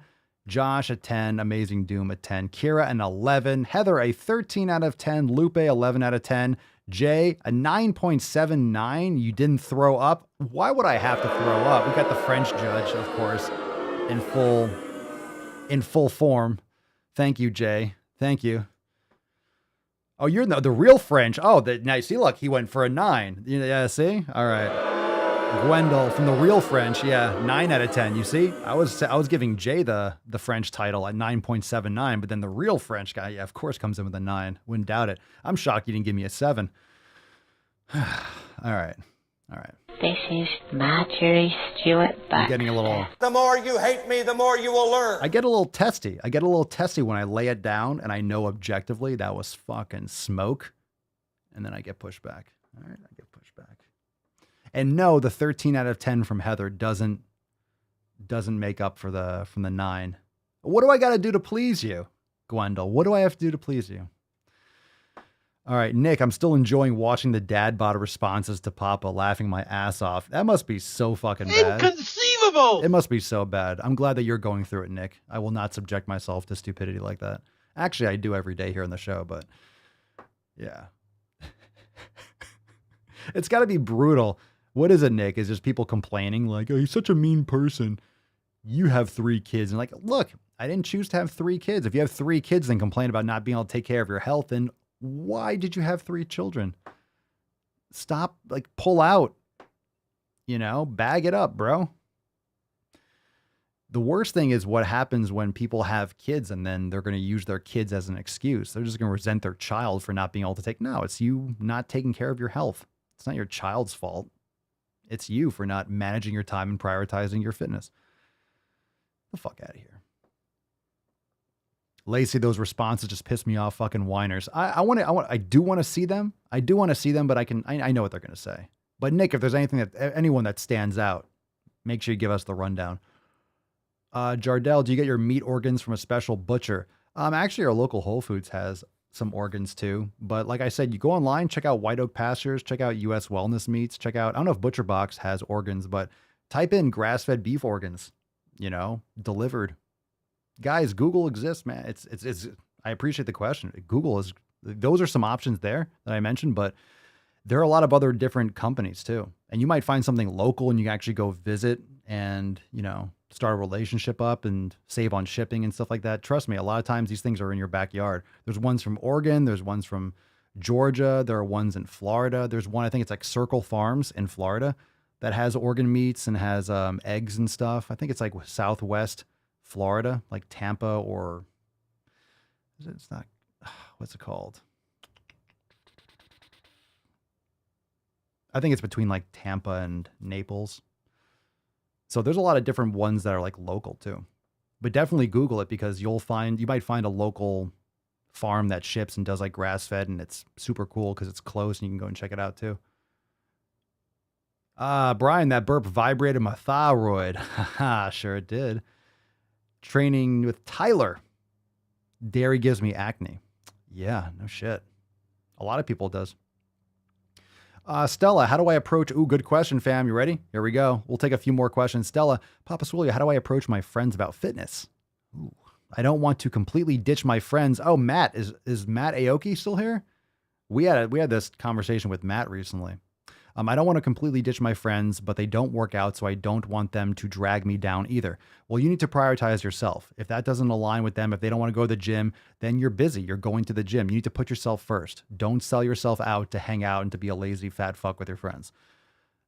Josh, a 10. Amazing Doom, a 10. Kira, an 11. Heather, a 13 out of 10. Lupe, 11 out of 10. Jay, a 9.79. You didn't throw up. Why would I have to throw up? We got the French judge, of course, in full form. Thank you, Jay. Thank you. Oh, you're the real French. Oh, now you see, look, he went for a 9. Yeah, see? All right. Gwendol from the real French. Yeah, 9 out of 10. You see? I was giving Jay the French title at 9.79, but then the real French guy, yeah, of course, comes in with a 9. Wouldn't doubt it. I'm shocked you didn't give me a 7. All right. This is Marjorie Stewart I'm getting a little... The more you hate me, the more you will learn. I get a little testy. I get a little testy when I lay it down and I know objectively that was fucking smoke. And then I get pushed back. All right, I get pushed back. And no, the 13 out of 10 from Heather doesn't make up for from the 9. What do I got to do to please you, Gwendol? What do I have to do to please you? All right, Nick, I'm still enjoying watching the dad bod responses to Papa, laughing my ass off. That must be so fucking bad. Inconceivable! It must be so bad. I'm glad that you're going through it, Nick. I will not subject myself to stupidity like that. Actually, I do every day here on the show, but yeah. It's got to be brutal. What is it, Nick? Is just people complaining like, oh, he's such a mean person. You have 3 kids. And like, look, I didn't choose to have 3 kids. If you have 3 kids and complain about not being able to take care of your health, then why did you have 3 children? Stop, like, pull out, bag it up, bro. The worst thing is what happens when people have kids and then they're going to use their kids as an excuse. They're just going to resent their child for not being able to take. No, it's you not taking care of your health. It's not your child's fault. It's you for not managing your time and prioritizing your fitness. Get the fuck out of here. Lacey, those responses just piss me off, fucking whiners. I do want to see them. I do want to see them, but I know what they're going to say. But Nick, if there's anyone that stands out, make sure you give us the rundown. Jardel, do you get your meat organs from a special butcher? Actually, our local Whole Foods has some organs too. But like I said, you go online, check out White Oak Pastures, check out US Wellness Meats, check out, I don't know if Butcher Box has organs, but type in grass-fed beef organs, delivered. Guys, Google exists, man. It's I appreciate the question. Those are some options there that I mentioned, but there are a lot of other different companies too. And you might find something local and you can actually go visit and, start a relationship up and save on shipping and stuff like that. Trust me, a lot of times these things are in your backyard. There's ones from Oregon. There's ones from Georgia. There are ones in Florida. There's one, I think it's like Circle Farms in Florida that has organ meats and has eggs and stuff. I think it's like Southwest Florida, like Tampa, or it's not, what's it called? I think it's between like Tampa and Naples. So there's a lot of different ones that are like local too, but definitely Google it because you might find a local farm that ships and does like grass fed, and it's super cool because it's close and you can go and check it out too. Brian, that burp vibrated my thyroid. Haha, sure it did. Training with Tyler. Dairy gives me acne. Yeah, no shit. A lot of people does. Stella, how do I approach... Ooh, good question, fam. You ready? Here we go. We'll take a few more questions. Stella, Papa Swolio, how do I approach my friends about fitness? Ooh, I don't want to completely ditch my friends. Oh, Matt. Is Matt Aoki still here? We had this conversation with Matt recently. I don't want to completely ditch my friends, but they don't work out, so I don't want them to drag me down either. Well, you need to prioritize yourself. If that doesn't align with them, if they don't want to go to the gym, then you're busy. You're going to the gym. You need to put yourself first. Don't sell yourself out to hang out and to be a lazy fat fuck with your friends.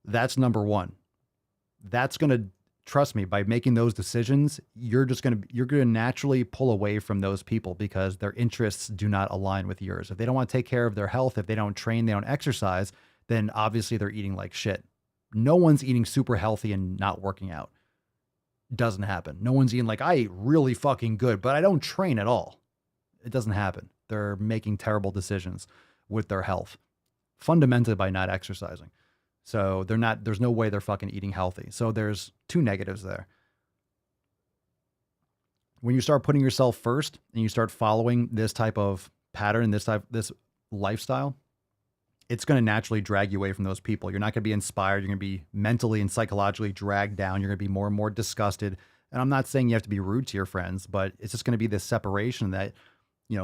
That's number one. That's going to, trust me, by making those decisions, you're going to naturally pull away from those people because their interests do not align with yours. If they don't want to take care of their health, if they don't train, they don't exercise, then obviously they're eating like shit. No one's eating super healthy and not working out. Doesn't happen. No one's eating like, I eat really fucking good, but I don't train at all. It doesn't happen. They're making terrible decisions with their health, fundamentally by not exercising. So there's no way they're fucking eating healthy. So there's 2 negatives there. When you start putting yourself first and you start following this type of pattern, this lifestyle, it's going to naturally drag you away from those people. You're not going to be inspired. You're going to be mentally and psychologically dragged down. You're going to be more and more disgusted. And I'm not saying you have to be rude to your friends, but it's just going to be this separation that,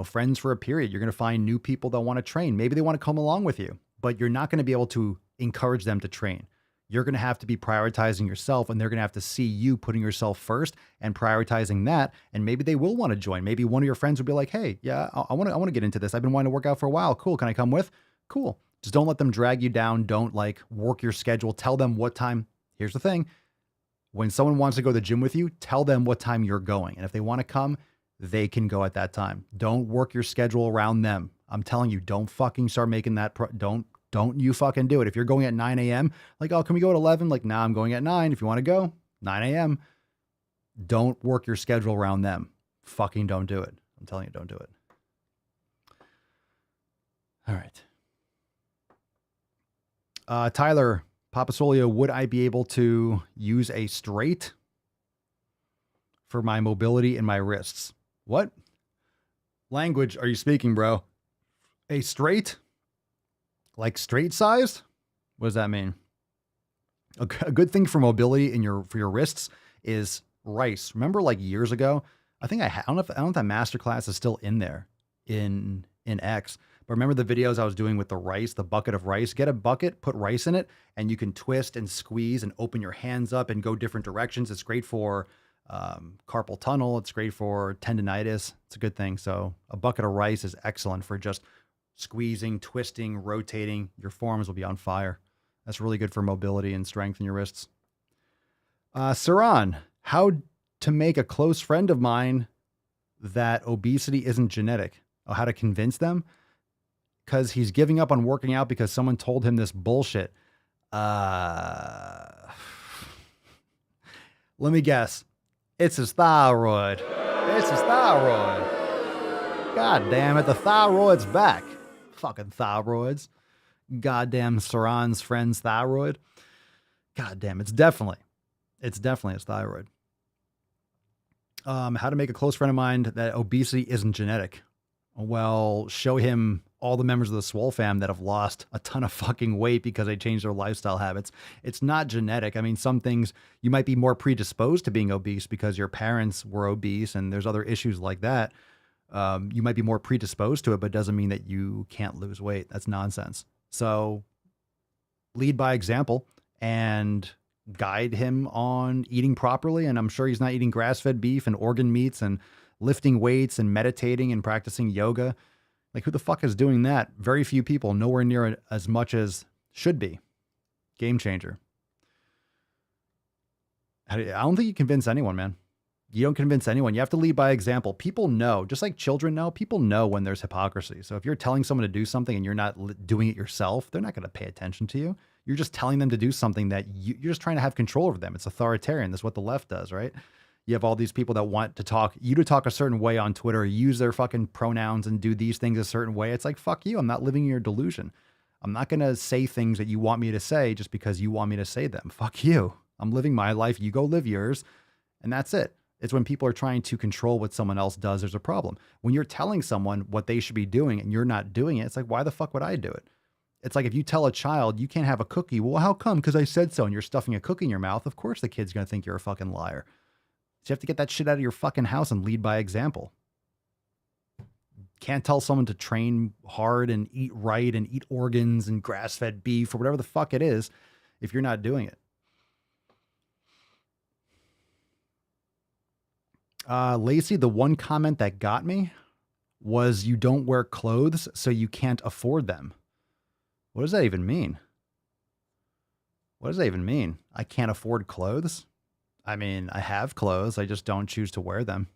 friends for a period, you're going to find new people that want to train. Maybe they want to come along with you, but you're not going to be able to encourage them to train. You're going to have to be prioritizing yourself, and they're going to have to see you putting yourself first and prioritizing that. And maybe they will want to join. Maybe one of your friends will be like, hey, yeah, I want to get into this. I've been wanting to work out for a while. Cool. Can I come with? Cool. Just don't let them drag you down. Don't work your schedule. Tell them what time. Here's the thing. When someone wants to go to the gym with you, tell them what time you're going. And if they want to come, they can go at that time. Don't work your schedule around them. I'm telling you, don't fucking start making that. Don't Don't you fucking do it. If you're going at 9 a.m., like, oh, can we go at 11? Like, nah, I'm going at 9. If you want to go, 9 a.m. Don't work your schedule around them. Fucking don't do it. I'm telling you, don't do it. All right. Tyler, Papa Swolio, would I be able to use a straight for my mobility in my wrists? What language are you speaking, bro? A straight? Like straight sized? What does that mean? A good thing for mobility for your wrists is rice. Remember, like years ago, I think I don't know if that masterclass is still in there in X. But remember the videos I was doing with the rice, the bucket of rice? Get a bucket, put rice in it, and you can twist and squeeze and open your hands up and go different directions. It's great for carpal tunnel. It's great for tendonitis. It's a good thing. So a bucket of rice is excellent for just squeezing, twisting, rotating. Your forearms will be on fire. That's really good for mobility and strength in your wrists. Saran, how to make a close friend of mine that obesity isn't genetic. Oh, how to convince them? Because he's giving up on working out because someone told him this bullshit. Let me guess. It's his thyroid. It's his thyroid. God damn it. The thyroid's back. Fucking thyroids. Goddamn Saran's friend's thyroid. God damn. It's definitely his thyroid. How to make a close friend of mine that obesity isn't genetic. Well, show him all the members of the Swole fam that have lost a ton of fucking weight because they changed their lifestyle habits. It's not genetic. I mean, some things you might be more predisposed to being obese because your parents were obese and there's other issues like that. You might be more predisposed to it, but it doesn't mean that you can't lose weight. That's nonsense. So lead by example and guide him on eating properly. And I'm sure he's not eating grass-fed beef and organ meats and lifting weights and meditating and practicing yoga. Like, who the fuck is doing that? Very few people, nowhere near as much as should be. Game changer. I don't think you convince anyone, man. You don't convince anyone. You have to lead by example. People know, just like children know, people know when there's hypocrisy. So if you're telling someone to do something and you're not doing it yourself, they're not going to pay attention to you. You're just telling them to do something that you're just trying to have control over them. It's authoritarian. That's what the left does, right? You have all these people that want to talk a certain way on Twitter, use their fucking pronouns and do these things a certain way. It's like, fuck you. I'm not living in your delusion. I'm not going to say things that you want me to say just because you want me to say them. Fuck you. I'm living my life. You go live yours. And that's it. It's when people are trying to control what someone else does, there's a problem. When you're telling someone what they should be doing and you're not doing it, it's like, why the fuck would I do it? It's like if you tell a child you can't have a cookie. Well, how come? Because I said so. And you're stuffing a cookie in your mouth. Of course the kid's going to think you're a fucking liar. So you have to get that shit out of your fucking house and lead by example. Can't tell someone to train hard and eat right and eat organs and grass-fed beef or whatever the fuck it is if you're not doing it. Lacey, the one comment that got me was you don't wear clothes so you can't afford them. What does that even mean? What does that even mean? I can't afford clothes? I mean, I have clothes. I just don't choose to wear them.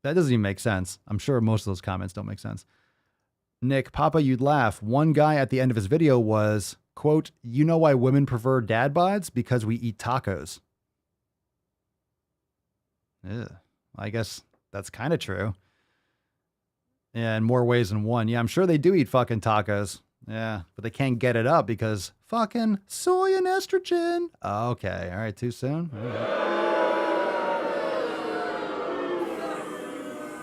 That doesn't even make sense. I'm sure most of those comments don't make sense. Nick, Papa, you'd laugh. One guy at the end of his video was, quote, you know why women prefer dad bods? Because we eat tacos. Yeah, I guess that's kind of true. Yeah, in more ways than one. Yeah, I'm sure they do eat fucking tacos. Yeah, but they can't get it up because fucking soy and estrogen. Okay, all right, too soon? All right.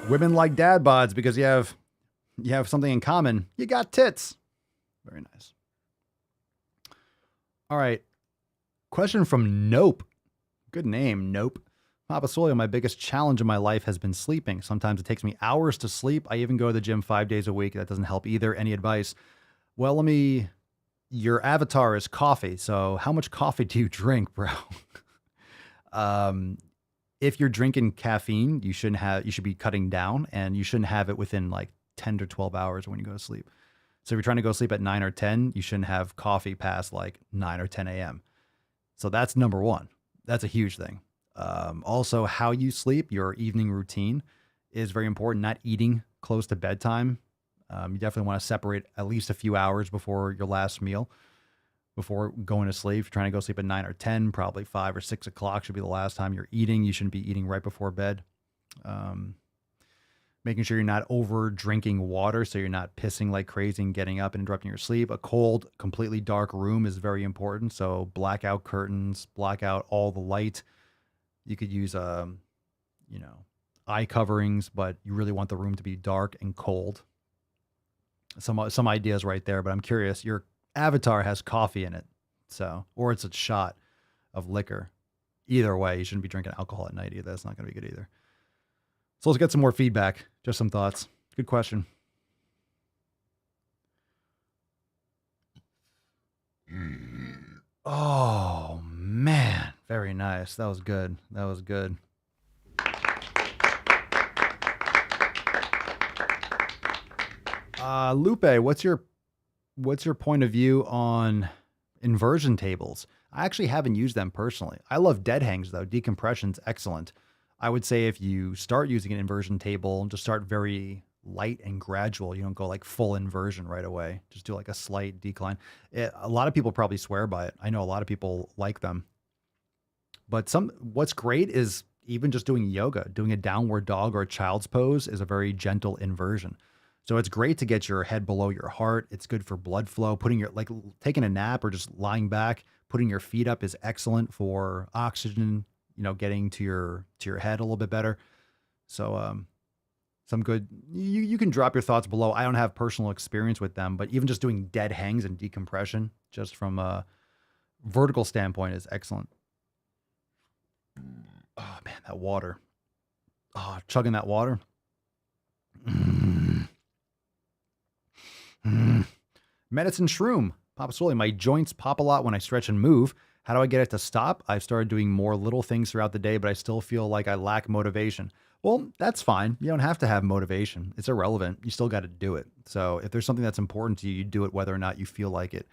Women like dad bods because you have something in common. You got tits. Very nice. All right. Question from Nope. Good name, Nope. Papa Swolio, my biggest challenge in my life has been sleeping. Sometimes it takes me hours to sleep. I even go to the gym 5 days a week. That doesn't help either. Any advice? Well, your avatar is coffee. So how much coffee do you drink, bro? If you're drinking caffeine, you should be cutting down, and you shouldn't have it within like 10 to 12 hours when you go to sleep. So if you're trying to go to sleep at 9 or 10, you shouldn't have coffee past like 9 or 10 a.m. So that's number one. That's a huge thing. Also, how you sleep, your evening routine is very important. Not eating close to bedtime You definitely want to separate at least a few hours before your last meal, before going to sleep. If you're trying to go sleep at 9 or 10, probably 5 or 6 o'clock should be the last time you're eating. You shouldn't be eating right before bed. Making sure you're not over drinking water, so you're not pissing like crazy and getting up and interrupting your sleep. A cold, completely dark room is very important. So blackout curtains, black out all the light. You could use, eye coverings, but you really want the room to be dark and cold. Some ideas right there, but I'm curious. Your avatar has coffee in it, or it's a shot of liquor. Either way, you shouldn't be drinking alcohol at night either. That's not going to be good either. So let's get some more feedback. Just some thoughts. Good question. Oh, man. Very nice. That was good. That was good. Lupe, what's your point of view on inversion tables? I actually haven't used them personally. I love dead hangs though. Decompression's excellent. I would say if you start using an inversion table, just start very light and gradual. You don't go like full inversion right away. Just do like a slight decline. A lot of people probably swear by it. I know a lot of people like them. But what's great is even just doing yoga, doing a downward dog or a child's pose is a very gentle inversion. So it's great to get your head below your heart. It's good for blood flow. Taking a nap or just lying back, putting your feet up is excellent for oxygen, getting to your head a little bit better. So some good, you can drop your thoughts below. I don't have personal experience with them, but even just doing dead hangs and decompression, just from a vertical standpoint, is excellent. Oh man, that water. Oh, chugging that water. Medicine shroom. Papa Swole, my joints pop a lot when I stretch and move. How do I get it to stop? I've started doing more little things throughout the day, but I still feel like I lack motivation. Well, that's fine. You don't have to have motivation. It's irrelevant. You still got to do it. So if there's something that's important to you, you do it whether or not you feel like it.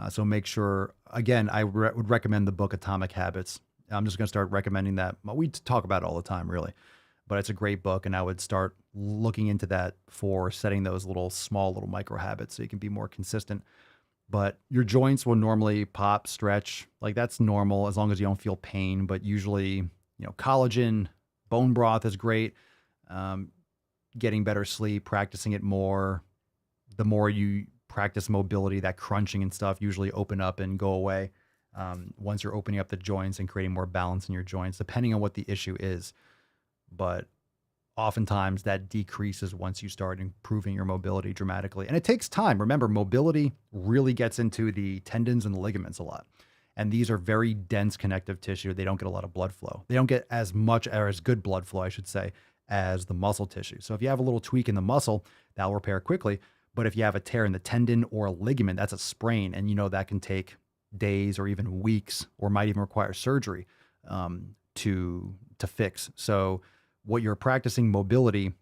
So make sure, again, I would recommend the book Atomic Habits. I'm just going to start recommending that. We talk about it all the time, really. But it's a great book, and I would start looking into that for setting those small little micro habits so you can be more consistent. But your joints will normally pop, stretch, like that's normal as long as you don't feel pain. But usually, collagen, bone broth is great. Getting better sleep, practicing it more. The more you practice mobility, that crunching and stuff usually open up and go away once you're opening up the joints and creating more balance in your joints, depending on what the issue is. But oftentimes that decreases once you start improving your mobility dramatically. And it takes time. Remember, mobility really gets into the tendons and the ligaments a lot. And these are very dense connective tissue. They don't get a lot of blood flow. They don't get as much or as good blood flow, I should say, as the muscle tissue. So if you have a little tweak in the muscle, that'll repair quickly. But if you have a tear in the tendon or a ligament, that's a sprain. And that can take days or even weeks, or might even require surgery to fix. So what you're practicing mobility,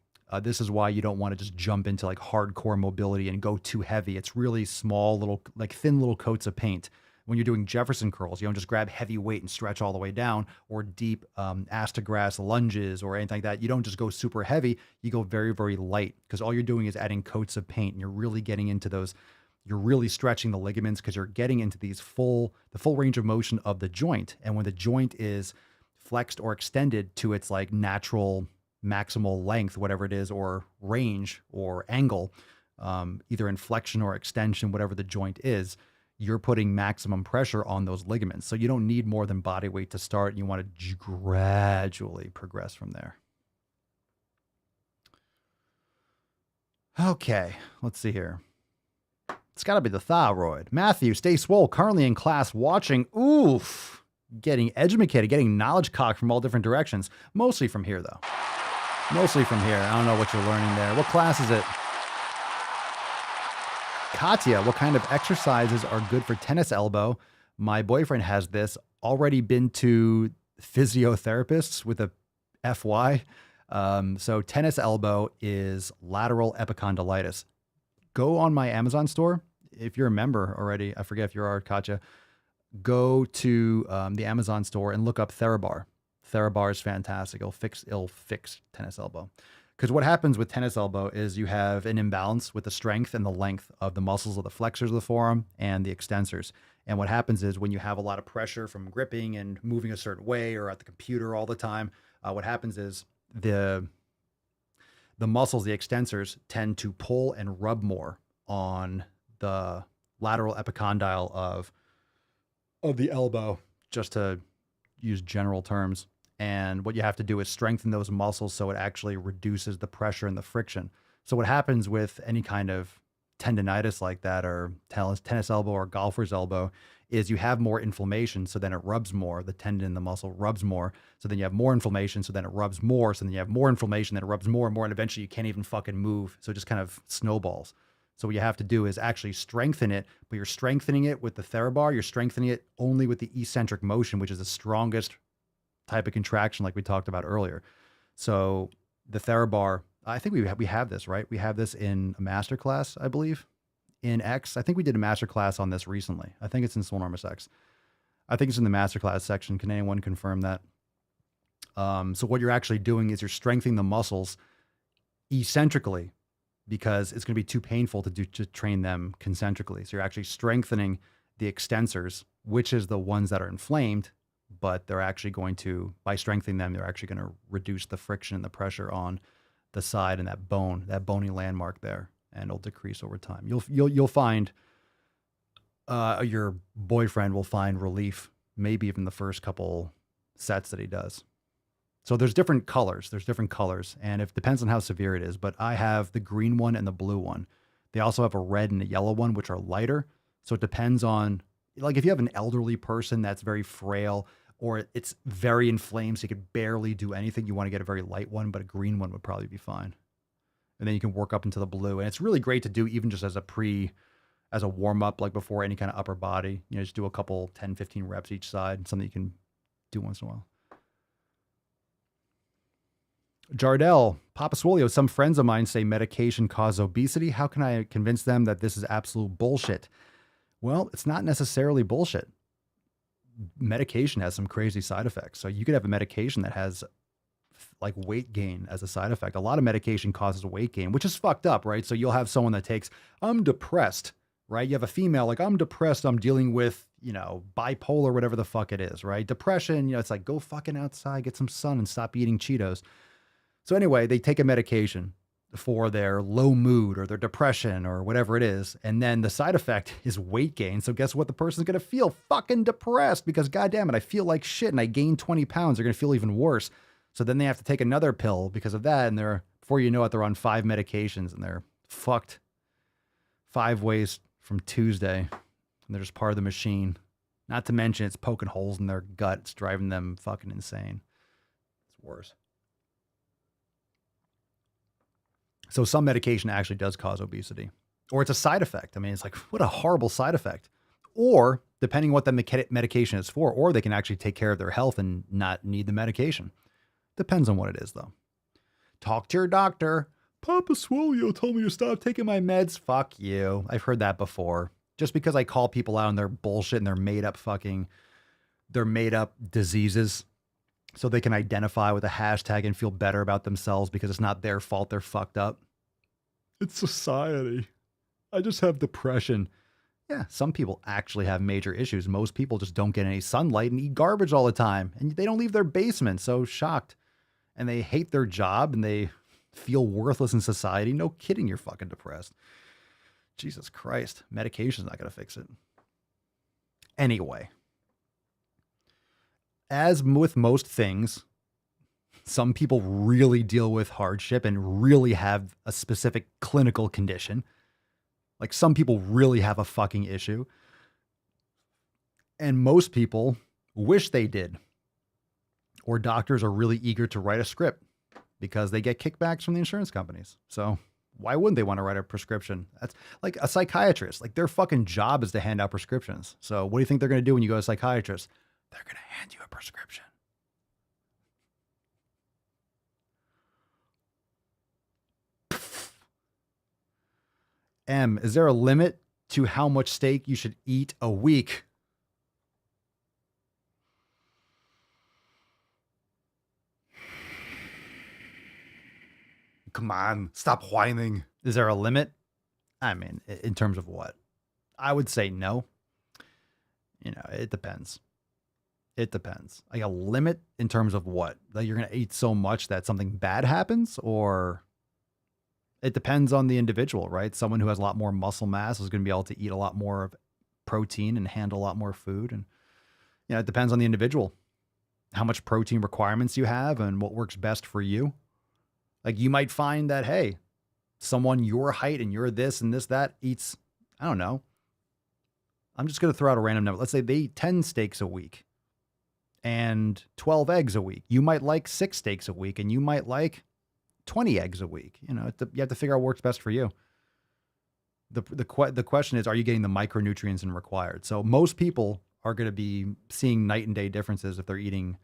this is why you don't want to just jump into like hardcore mobility and go too heavy. It's really small little, like thin little coats of paint. When you're doing Jefferson curls, you don't just grab heavy weight and stretch all the way down, or deep ass to grass lunges or anything like that. You don't just go super heavy. You go very, very light, because all you're doing is adding coats of paint, and you're really getting into those. You're really stretching the ligaments, because you're getting into the full range of motion of the joint. And when the joint is flexed or extended to its like natural maximal length, whatever it is, or range or angle, either in flexion or extension, whatever the joint is, you're putting maximum pressure on those ligaments. So you don't need more than body weight to start. You want to gradually progress from there. Okay, let's see here. It's got to be the thyroid. Matthew, stay swole, currently in class watching. Oof. Getting educated, getting knowledge cocked from all different directions. Mostly from here, though. Mostly from here. I don't know what you're learning there. What class is it? Katya, what kind of exercises are good for tennis elbow? My boyfriend has this. Already been to physiotherapists with a FY. So tennis elbow is lateral epicondylitis. Go on my Amazon store. If you're a member already, I forget if you are, Katya. Go to the Amazon store and look up Therabar. Therabar is fantastic. It'll fix tennis elbow. Because what happens with tennis elbow is you have an imbalance with the strength and the length of the muscles of the flexors of the forearm and the extensors. And what happens is when you have a lot of pressure from gripping and moving a certain way or at the computer all the time, what happens is the muscles, the extensors, tend to pull and rub more on the lateral epicondyle of the elbow, just to use general terms. And what you have to do is strengthen those muscles so it actually reduces the pressure and the friction. So what happens with any kind of tendonitis like that, or tennis elbow or golfer's elbow, is you have more inflammation. So then it rubs more. The tendon in the muscle rubs more. So then you have more inflammation. So then it rubs more. So then you have more inflammation. Then it rubs more and more. And eventually you can't even fucking move. So it just kind of snowballs. So what you have to do is actually strengthen it, but you're strengthening it with the TheraBar. You're strengthening it only with the eccentric motion, which is the strongest type of contraction like we talked about earlier. So the TheraBar, I think we have this, right? We have this in a masterclass, I believe, in X. I think we did a masterclass on this recently. I think it's in Swolenormous X. I think it's in the masterclass section. Can anyone confirm that? So what you're actually doing is you're strengthening the muscles eccentrically, because it's going to be too painful to train them concentrically. So you're actually strengthening the extensors, which is the ones that are inflamed, but they're actually going to, by strengthening them, they're actually going to reduce the friction and the pressure on the side and that bony landmark there, and it'll decrease over time. You'll find your boyfriend will find relief, maybe even the first couple sets that he does. So there's different colors. And it depends on how severe it is. But I have the green one and the blue one. They also have a red and a yellow one, which are lighter. So it depends on, like, if you have an elderly person that's very frail, or it's very inflamed, so you could barely do anything, you want to get a very light one, but a green one would probably be fine. And then you can work up into the blue. And it's really great to do even just as a warm up, like before any kind of upper body. You know, just do a couple 10, 15 reps each side, something you can do once in a while. Jardel, Papa Swolio, some friends of mine say medication causes obesity. How can I convince them that this is absolute bullshit? Well, it's not necessarily bullshit. Medication has some crazy side effects. So you could have a medication that has like weight gain as a side effect. A lot of medication causes weight gain, which is fucked up, right? So you'll have someone that takes, I'm depressed, right? You have a female like, I'm depressed, I'm dealing with, bipolar, whatever the fuck it is, right? Depression, it's like, go fucking outside, get some sun and stop eating Cheetos. So anyway, they take a medication for their low mood or their depression or whatever it is. And then the side effect is weight gain. So guess what? The person's going to feel fucking depressed because goddamn it, I feel like shit and I gained 20 pounds. They're going to feel even worse. So then they have to take another pill because of that. And before you know it, they're on 5 medications and they're fucked 5 ways from Tuesday. And they're just part of the machine. Not to mention it's poking holes in their gut. It's driving them fucking insane. It's worse. So some medication actually does cause obesity, or it's a side effect. I mean, it's like, what a horrible side effect. Or depending what the medication is for, or they can actually take care of their health and not need the medication. Depends on what it is though. Talk to your doctor. Papa Swolio told me to stop taking my meds. Fuck you. I've heard that before. Just because I call people out on their bullshit and their made up diseases, so they can identify with a hashtag and feel better about themselves because it's not their fault they're fucked up. It's society. I just have depression. Yeah, some people actually have major issues. Most people just don't get any sunlight and eat garbage all the time. And they don't leave their basement. So shocked. And they hate their job and they feel worthless in society. No kidding, you're fucking depressed. Jesus Christ. Medication's not going to fix it. Anyway. As with most things, some people really deal with hardship and really have a specific clinical condition. Like some people really have a fucking issue. And most people wish they did. Or doctors are really eager to write a script because they get kickbacks from the insurance companies. So why wouldn't they want to write a prescription? That's like a psychiatrist. Like their fucking job is to hand out prescriptions. So what do you think they're going to do when you go to a psychiatrist? They're going to hand you a prescription. M, is there a limit to how much steak you should eat a week? Come on, stop whining. Is there a limit? I mean, in terms of what? I would say no. You know, it depends. It depends. Like a limit in terms of what? Like you're going to eat so much that something bad happens, or it depends on the individual, right? Someone who has a lot more muscle mass is going to be able to eat a lot more of protein and handle a lot more food. And, you know, it depends on the individual, how much protein requirements you have and what works best for you. Like you might find that, hey, someone your height and you're this and this, that eats, I don't know. I'm just going to throw out a random number. Let's say they eat 10 steaks a week and 12 eggs a week. You might like 6 steaks a week and you might like 20 eggs a week. You know, you have to figure out what works best for you. The question is, are you getting the micronutrients and required? So most people are going to be seeing night and day differences if they're eating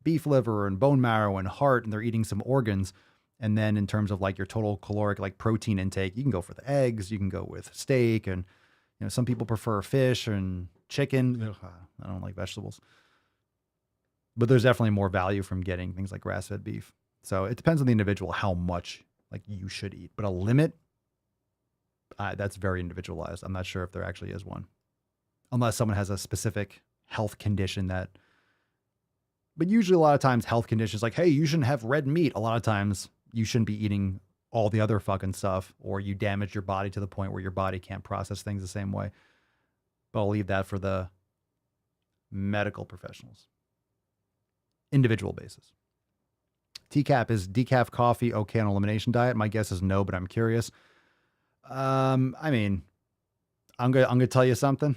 beef liver and bone marrow and heart and they're eating some organs. And then in terms of like your total caloric, like protein intake, you can go for the eggs, you can go with steak. And, you know, some people prefer fish and chicken. Ugh, I don't like vegetables, but there's definitely more value from getting things like grass-fed beef. So it depends on the individual, how much like you should eat, but a limit, that's very individualized. I'm not sure if there actually is one, unless someone has a specific health condition that, but usually a lot of times health conditions like, hey, you shouldn't have red meat. A lot of times you shouldn't be eating all the other fucking stuff, or you damage your body to the point where your body can't process things the same way. But I'll leave that for the medical professionals. Individual basis. TCAP, is decaf coffee okay on elimination diet? My guess is no, but I'm curious. I mean, I'm gonna tell you something.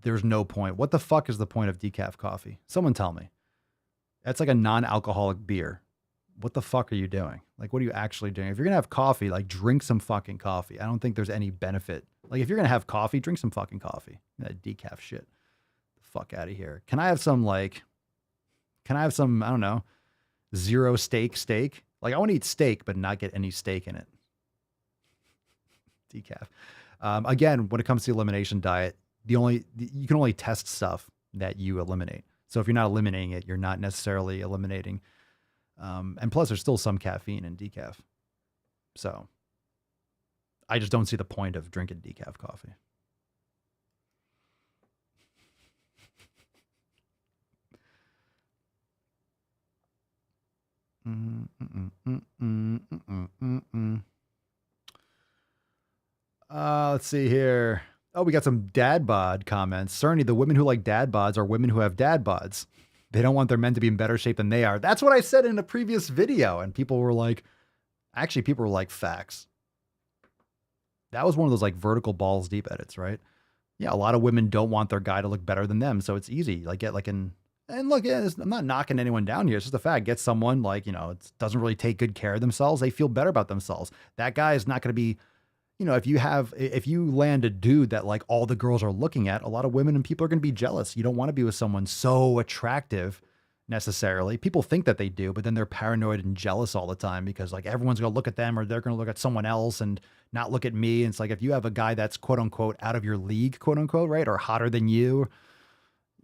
There's no point. What the fuck is the point of decaf coffee? Someone tell me. That's like a non-alcoholic beer. What the fuck are you doing? Like, what are you actually doing? If you're going to have coffee, like drink some fucking coffee. I don't think there's any benefit. Like if you're going to have coffee, drink some fucking coffee. That decaf shit. The fuck out of here. Can I have some, I don't know, zero steak? Like I want to eat steak, but not get any steak in it. Decaf. Again, when it comes to the elimination diet, you can only test stuff that you eliminate. So if you're not eliminating it, you're not necessarily eliminating. And plus there's still some caffeine in decaf. So I just don't see the point of drinking decaf coffee. Let's see here. Oh, we got some dad bod comments. Cerny, the women who like dad bods are women who have dad bods. They don't want their men to be in better shape than they are. That's what I said in a previous video. And people were like, facts. That was one of those like vertical balls deep edits, right? Yeah, a lot of women don't want their guy to look better than them. So it's easy. Like and look, yeah, I'm not knocking anyone down here. It's just a fact. Get someone like, it doesn't really take good care of themselves. They feel better about themselves. That guy is not going to be, if you land a dude that like all the girls are looking at, a lot of women and people are going to be jealous. You don't want to be with someone so attractive necessarily. People think that they do, but then they're paranoid and jealous all the time because like everyone's going to look at them or they're going to look at someone else and not look at me. And it's like, if you have a guy that's quote unquote out of your league, quote unquote, right, or hotter than you,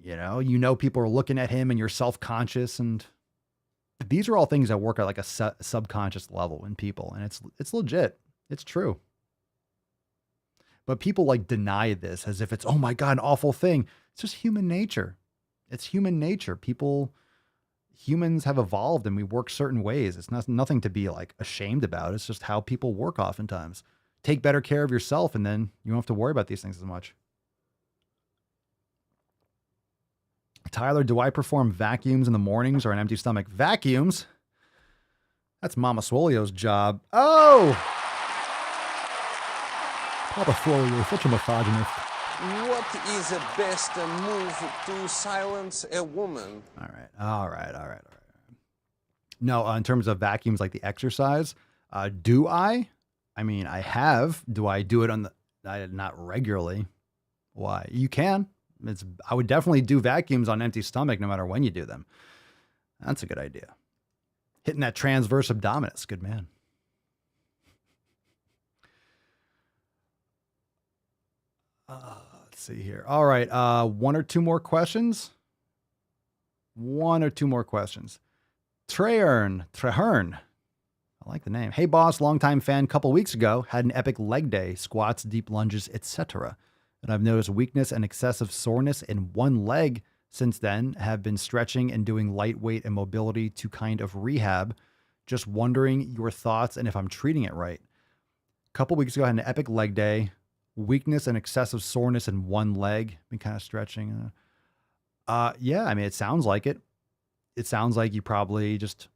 people are looking at him and you're self-conscious. And these are all things that work at like a subconscious level in people. And it's legit. It's true. But people like deny this as if it's, oh my God, an awful thing. It's just human nature. It's human nature. Humans have evolved and we work certain ways. It's nothing to be like ashamed about. It's just how people work oftentimes. Take better care of yourself and then you don't have to worry about these things as much. Tyler, do I perform vacuums in the mornings or an empty stomach? Vacuums? That's Mama Swolio's job. Oh! Papa Swole, you're such a misogynist. What is the best move to silence a woman? All right. No, in terms of vacuums, like the exercise, do I? I mean, I have. Do I do it not regularly? Why? You can. I would definitely do vacuums on empty stomach no matter when you do them. That's a good idea. Hitting that transverse abdominis. Good man. Let's see here. All right. One or two more questions. Trehern. I like the name. Hey, boss, longtime fan. Couple weeks ago, had an epic leg day, squats, deep lunges, etc. And I've noticed weakness and excessive soreness in one leg since then. Have been stretching and doing lightweight and mobility to kind of rehab. Just wondering your thoughts and if I'm treating it right. Couple weeks ago, I had an epic leg day, weakness and excessive soreness in one leg. Been kind of stretching. Yeah, I mean, it sounds like it. It sounds like you probably just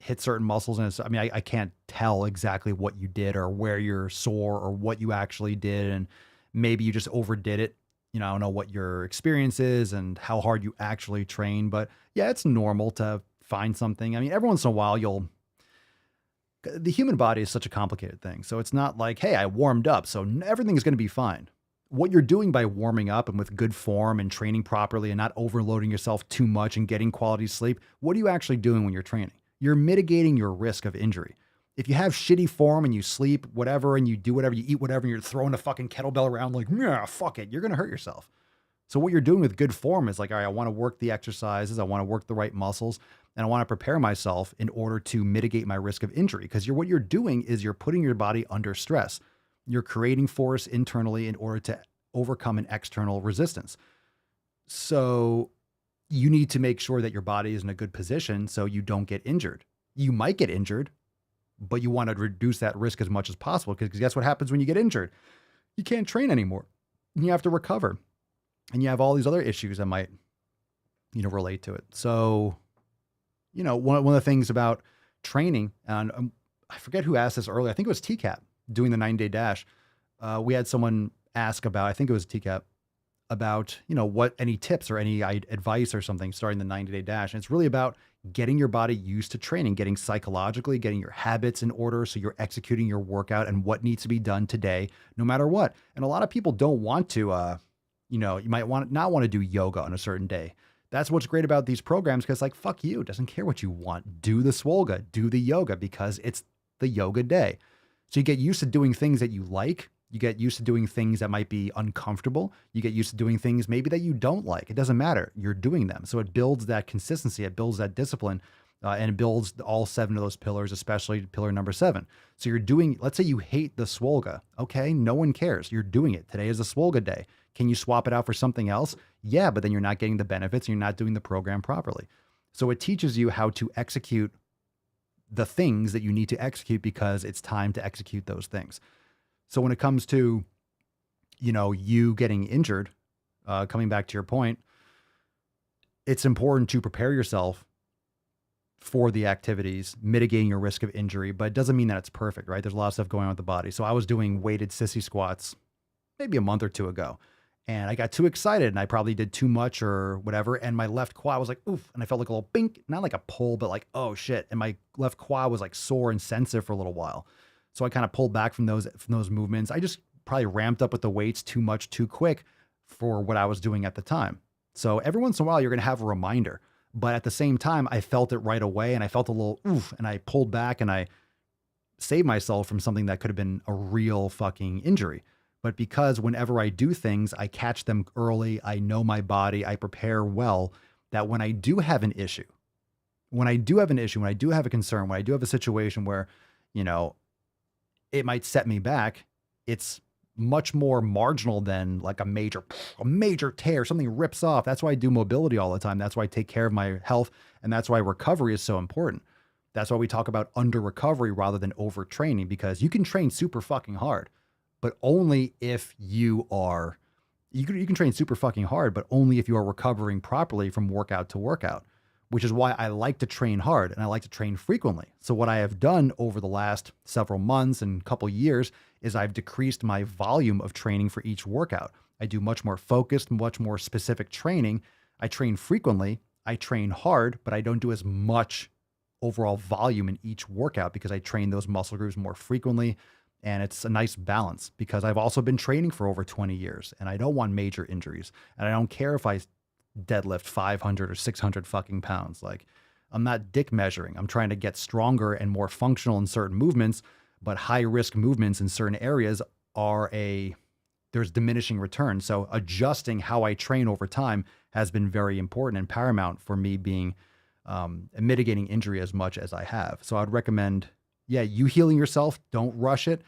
hit certain muscles. And I mean, I can't tell exactly what you did or where you're sore or what you actually did. And maybe you just overdid it. You know, I don't know what your experience is and how hard you actually train, but yeah, it's normal to find something. I mean, every once in a while the human body is such a complicated thing. So it's not like, hey, I warmed up, so everything is going to be fine. What you're doing by warming up and with good form and training properly and not overloading yourself too much and getting quality sleep, what are you actually doing when you're training? You're mitigating your risk of injury. If you have shitty form and you sleep, whatever, and you do whatever, you eat whatever, and you're throwing a fucking kettlebell around like, yeah, fuck it, you're going to hurt yourself. So what you're doing with good form is like, all right, I want to work the exercises, I want to work the right muscles, and I want to prepare myself in order to mitigate my risk of injury. Because what you're doing is you're putting your body under stress. You're creating force internally in order to overcome an external resistance. So you need to make sure that your body is in a good position so you don't get injured. You might get injured, but you want to reduce that risk as much as possible, because guess what happens when you get injured? You can't train anymore. You have to recover. And you have all these other issues that might, relate to it. So, one of the things about training, and I forget who asked this earlier. I think it was TCAP doing the 9-day dash. We had someone ask about, I think it was TCAP, about, what any tips or any advice or something starting the 90-day dash. And it's really about getting your body used to training, getting psychologically, getting your habits in order so you're executing your workout and what needs to be done today, no matter what. And a lot of people don't want to, you might not want to do yoga on a certain day. That's what's great about these programs, because like, fuck you, it doesn't care what you want. Do the Swolga, do the yoga, because it's the yoga day. So you get used to doing things that you like. You get used to doing things that might be uncomfortable. You get used to doing things maybe that you don't like. It doesn't matter. You're doing them. So it builds that consistency. It builds that discipline, and it builds all 7 of those pillars, especially pillar number 7. So you're doing, let's say you hate the Swolga. Okay, no one cares. You're doing it. Today is the Swolga day. Can you swap it out for something else? Yeah, but then you're not getting the benefits and you're not doing the program properly. So it teaches you how to execute the things that you need to execute, because it's time to execute those things. So when it comes to, you getting injured, coming back to your point, it's important to prepare yourself for the activities, mitigating your risk of injury, but it doesn't mean that it's perfect, right? There's a lot of stuff going on with the body. So I was doing weighted sissy squats maybe a month or two ago, and I got too excited and I probably did too much or whatever. And my left quad was like, oof. And I felt like a little bink, not like a pull, but like, oh shit. And my left quad was like sore and sensitive for a little while. So I kind of pulled back from those movements. I just probably ramped up with the weights too much, too quick for what I was doing at the time. So every once in a while, you're going to have a reminder. But at the same time, I felt it right away, and I felt a little oof, and I pulled back and I saved myself from something that could have been a real fucking injury. But because whenever I do things, I catch them early, I know my body, I prepare well, that when I do have an issue, when I do have a concern, when I do have a situation where, it might set me back, it's much more marginal than like a major tear, something rips off. That's why I do mobility all the time. That's why I take care of my health. And that's why recovery is so important. That's why we talk about under recovery rather than overtraining, because you can train super fucking hard, but only if you can train super fucking hard, but only if you are recovering properly from workout to workout, which is why I like to train hard and I like to train frequently. So what I have done over the last several months and couple years is I've decreased my volume of training for each workout. I do much more focused, much more specific training. I train frequently, I train hard, but I don't do as much overall volume in each workout because I train those muscle groups more frequently. And it's a nice balance, because I've also been training for over 20 years and I don't want major injuries. And I don't care if I deadlift 500 or 600 fucking pounds. Like, I'm not dick measuring. I'm trying to get stronger and more functional in certain movements, but high risk movements in certain areas there's diminishing returns. So adjusting how I train over time has been very important and paramount for me being mitigating injury as much as I have. So I'd recommend Yeah, you healing yourself, don't rush it.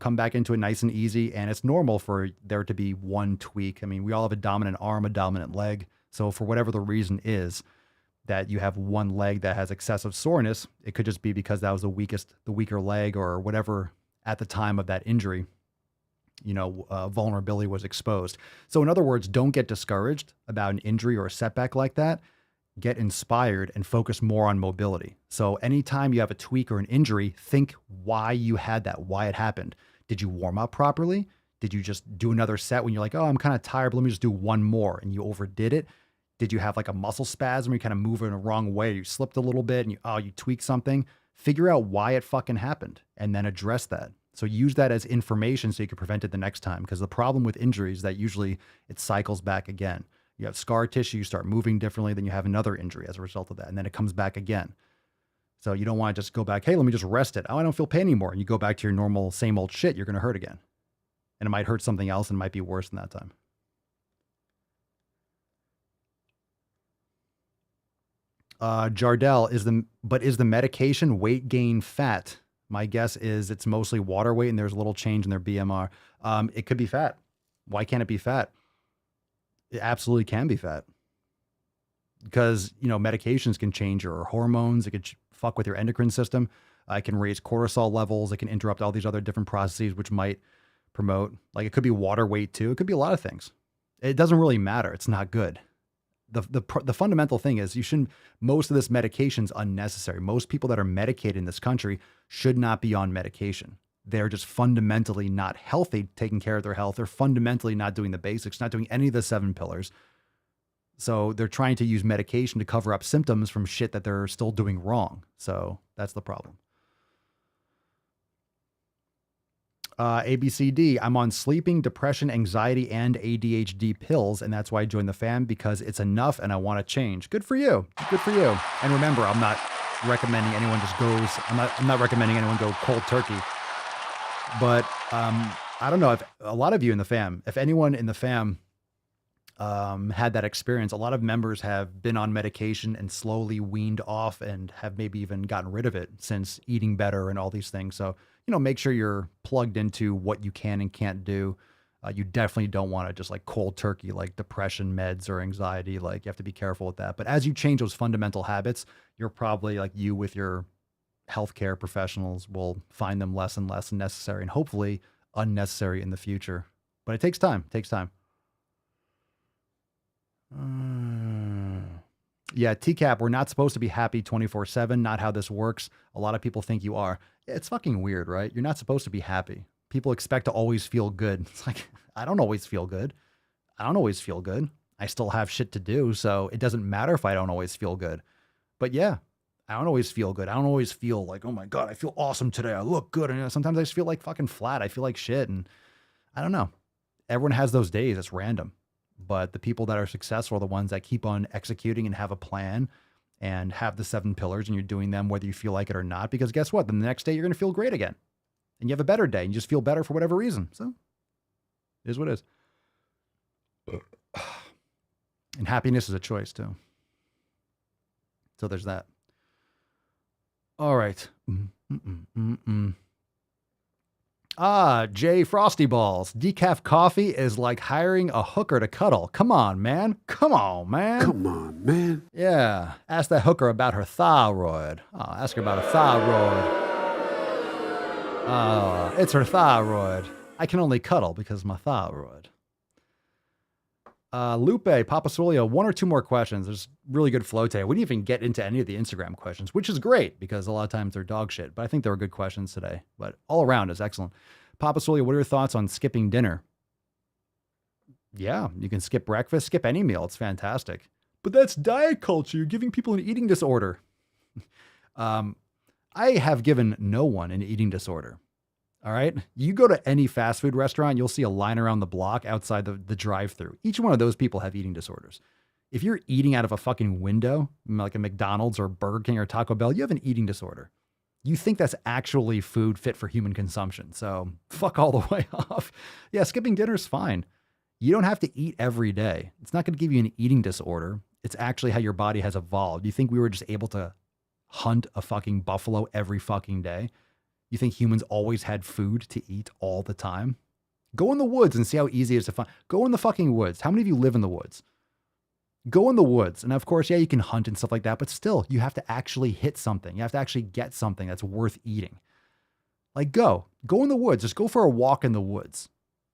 Come back into it nice and easy. And it's normal for there to be one tweak. I mean, we all have a dominant arm, a dominant leg. So for whatever the reason is that you have one leg that has excessive soreness, it could just be because that was the weaker leg or whatever at the time of that injury, vulnerability was exposed. So in other words, don't get discouraged about an injury or a setback like that. Get inspired and focus more on mobility. So anytime you have a tweak or an injury, think why you had that, why it happened. Did you warm up properly? Did you just do another set when you're like, oh, I'm kind of tired, but let me just do one more, and you overdid it? Did you have like a muscle spasm? You kind of move in a wrong way. You slipped a little bit and you tweaked something. Figure out why it fucking happened and then address that. So use that as information so you can prevent it the next time. Because the problem with injuries is that usually it cycles back again. You have scar tissue, you start moving differently, then you have another injury as a result of that. And then it comes back again. So you don't want to just go back, hey, let me just rest it. Oh, I don't feel pain anymore. And you go back to your normal, same old shit, you're going to hurt again. And it might hurt something else and it might be worse than that time. Jardel, is the medication weight gain fat? My guess is it's mostly water weight and there's a little change in their BMR. It could be fat. Why can't it be fat? It absolutely can be fat. Because, medications can change your hormones. It could fuck with your endocrine system. It can raise cortisol levels. It can interrupt all these other different processes, which might promote, like it could be water weight too. It could be a lot of things. It doesn't really matter. It's not good. The fundamental thing is most of this medication's unnecessary. Most people that are medicated in this country should not be on medication. They're just fundamentally not healthy, taking care of their health. They're fundamentally not doing the basics, not doing any of the 7 pillars. So they're trying to use medication to cover up symptoms from shit that they're still doing wrong. So that's the problem. ABCD, I'm on sleeping, depression, anxiety, and ADHD pills, and that's why I joined the fam, because it's enough and I want to change. Good for you. Good for you. And remember, I'm not recommending anyone I'm not recommending anyone go cold turkey. But I don't know if a lot of you in the fam, if anyone in the fam had that experience, a lot of members have been on medication and slowly weaned off and have maybe even gotten rid of it since eating better and all these things. So, make sure you're plugged into what you can and can't do. You definitely don't want to just like cold turkey, like depression meds or anxiety. Like you have to be careful with that. But as you change those fundamental habits, you're probably like you with your healthcare professionals will find them less and less necessary and hopefully unnecessary in the future. But it takes time. Yeah, TCAP, we're not supposed to be happy 24/7. Not how this works. A lot of people think you are. It's fucking weird, right? You're not supposed to be happy. People expect to always feel good. It's like, I don't always feel good. I still have shit to do, so it doesn't matter if I don't always feel good. But yeah, I don't always feel good. I don't always feel like, oh my God, I feel awesome today. I look good. And sometimes I just feel like fucking flat. I feel like shit. And I don't know. Everyone has those days. It's random. But the people that are successful are the ones that keep on executing and have a plan and have the 7 pillars, and you're doing them whether you feel like it or not. Because guess what? Then the next day you're going to feel great again. And you have a better day. And you just feel better for whatever reason. So it is what it is. And happiness is a choice too. So there's that. All right. Jay Frosty Balls. Decaf coffee is like hiring a hooker to cuddle. Come on, man. Yeah. Ask that hooker about her thyroid. Ask her about her thyroid. It's her thyroid. I can only cuddle because of my thyroid. Lupe, Papa Swolio, 1 or 2 more questions. There's really good flow today. We didn't even get into any of the Instagram questions, which is great because a lot of times they're dog shit, but I think they were good questions today. But all around is excellent. Papa Swolio, what are your thoughts on skipping dinner? Yeah, you can skip breakfast, skip any meal. It's fantastic. But that's diet culture. You're giving people an eating disorder. I have given no one an eating disorder. All right. You go to any fast food restaurant, you'll see a line around the block outside the drive-thru. Each one of those people have eating disorders. If you're eating out of a fucking window, like a McDonald's or Burger King or Taco Bell, you have an eating disorder. You think that's actually food fit for human consumption. So fuck all the way off. Yeah, skipping dinner is fine. You don't have to eat every day. It's not going to give you an eating disorder. It's actually how your body has evolved. You think we were just able to hunt a fucking buffalo every fucking day? You think humans always had food to eat all the time? Go in the woods and see how easy it is to find. Go in the fucking woods. How many of you live in the woods? Go in the woods. And of course, yeah, you can hunt and stuff like that, but still, you have to actually hit something. You have to actually get something that's worth eating. Like go in the woods. Just go for a walk in the woods.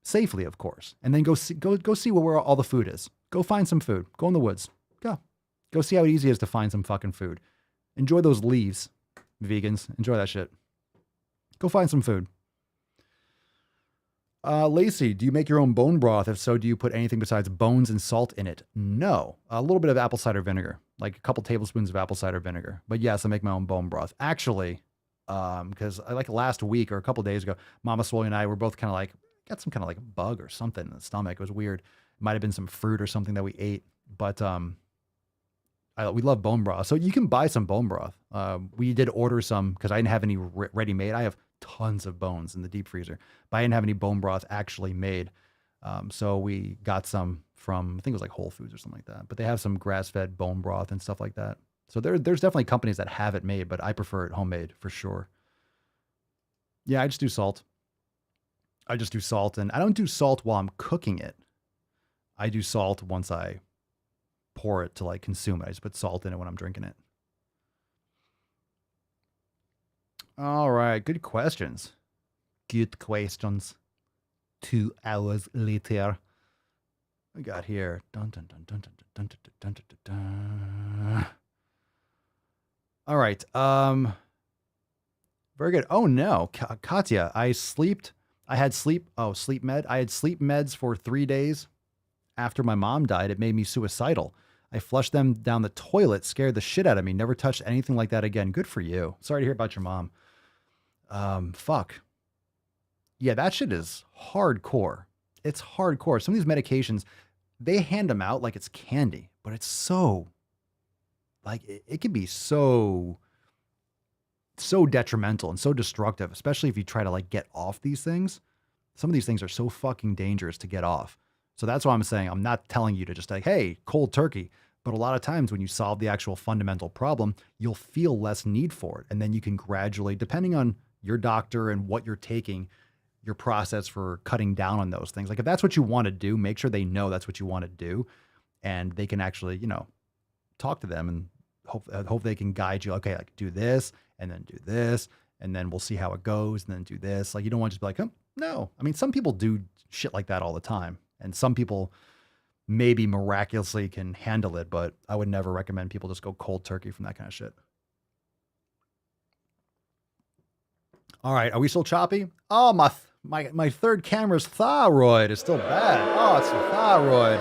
Safely, of course. And then go see where all the food is. Go find some food. Go in the woods. Go see how easy it is to find some fucking food. Enjoy those leaves, vegans. Enjoy that shit. Go find some food. Lacey, do you make your own bone broth? If so, do you put anything besides bones and salt in it? No. A little bit of apple cider vinegar, like a couple tablespoons of apple cider vinegar. But yes, I make my own bone broth. Actually, because like last week or a couple days ago, Mama Swole and I were both kind of like, got some kind of like bug or something in the stomach. It was weird. It might have been some fruit or something that we ate. But we love bone broth. So you can buy some bone broth. We did order some because I didn't have any ready-made. I have tons of bones in the deep freezer, but I didn't have any bone broth actually made. So we got some from, I think it was like Whole Foods or something like that. But they have some grass-fed bone broth and stuff like that. So there's definitely companies that have it made, but I prefer it homemade for sure. Yeah, I just do salt. And I don't do salt while I'm cooking it. I do salt once I pour it to like consume it. I just put salt in it when I'm drinking it. All right, good questions. Good questions. 2 hours later. We got here. Dun, dun, dun, dun, dun, dun, dun, dun, dun, dun, dun. All right. Very good. Oh no, Katya, I had sleep meds for 3 days after my mom died. It made me suicidal. I flushed them down the toilet, scared the shit out of me. Never touched anything like that again. Good for you. Sorry to hear about your mom. Fuck. Yeah, that shit is hardcore. It's hardcore. Some of these medications, they hand them out like it's candy, but it's so, like, it can be so detrimental and so destructive, especially if you try to like get off these things. Some of these things are so fucking dangerous to get off. So that's why I'm saying, I'm not telling you to just like, hey, cold turkey. But a lot of times when you solve the actual fundamental problem, you'll feel less need for it. And then you can gradually, depending on your doctor and what you're taking, your process for cutting down on those things. Like if that's what you want to do, make sure they know that's what you want to do. And they can actually, talk to them and hope they can guide you. Okay, like do this and then do this. And then we'll see how it goes and then do this. Like you don't want to just be like, oh, no. I mean, some people do shit like that all the time. And some people maybe miraculously can handle it, but I would never recommend people just go cold turkey from that kind of shit. All right, are we still choppy? Oh, my third camera's thyroid is still bad. Oh, it's the thyroid.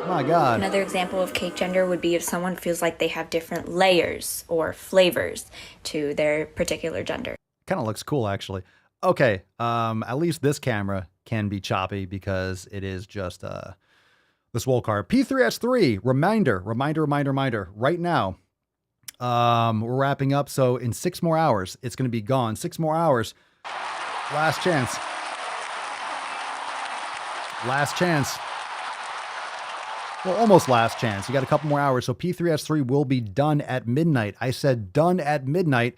My God. Another example of cake gender would be if someone feels like they have different layers or flavors to their particular gender. Kind of looks cool, actually. Okay, at least this camera can be choppy because it is just the Swole card. P3S3, reminder. Right now, we're wrapping up. So in 6 more hours, it's going to be gone. 6 more hours. Last chance. Well, almost last chance. You got a couple more hours. So P3S3 will be done at midnight. I said done at midnight,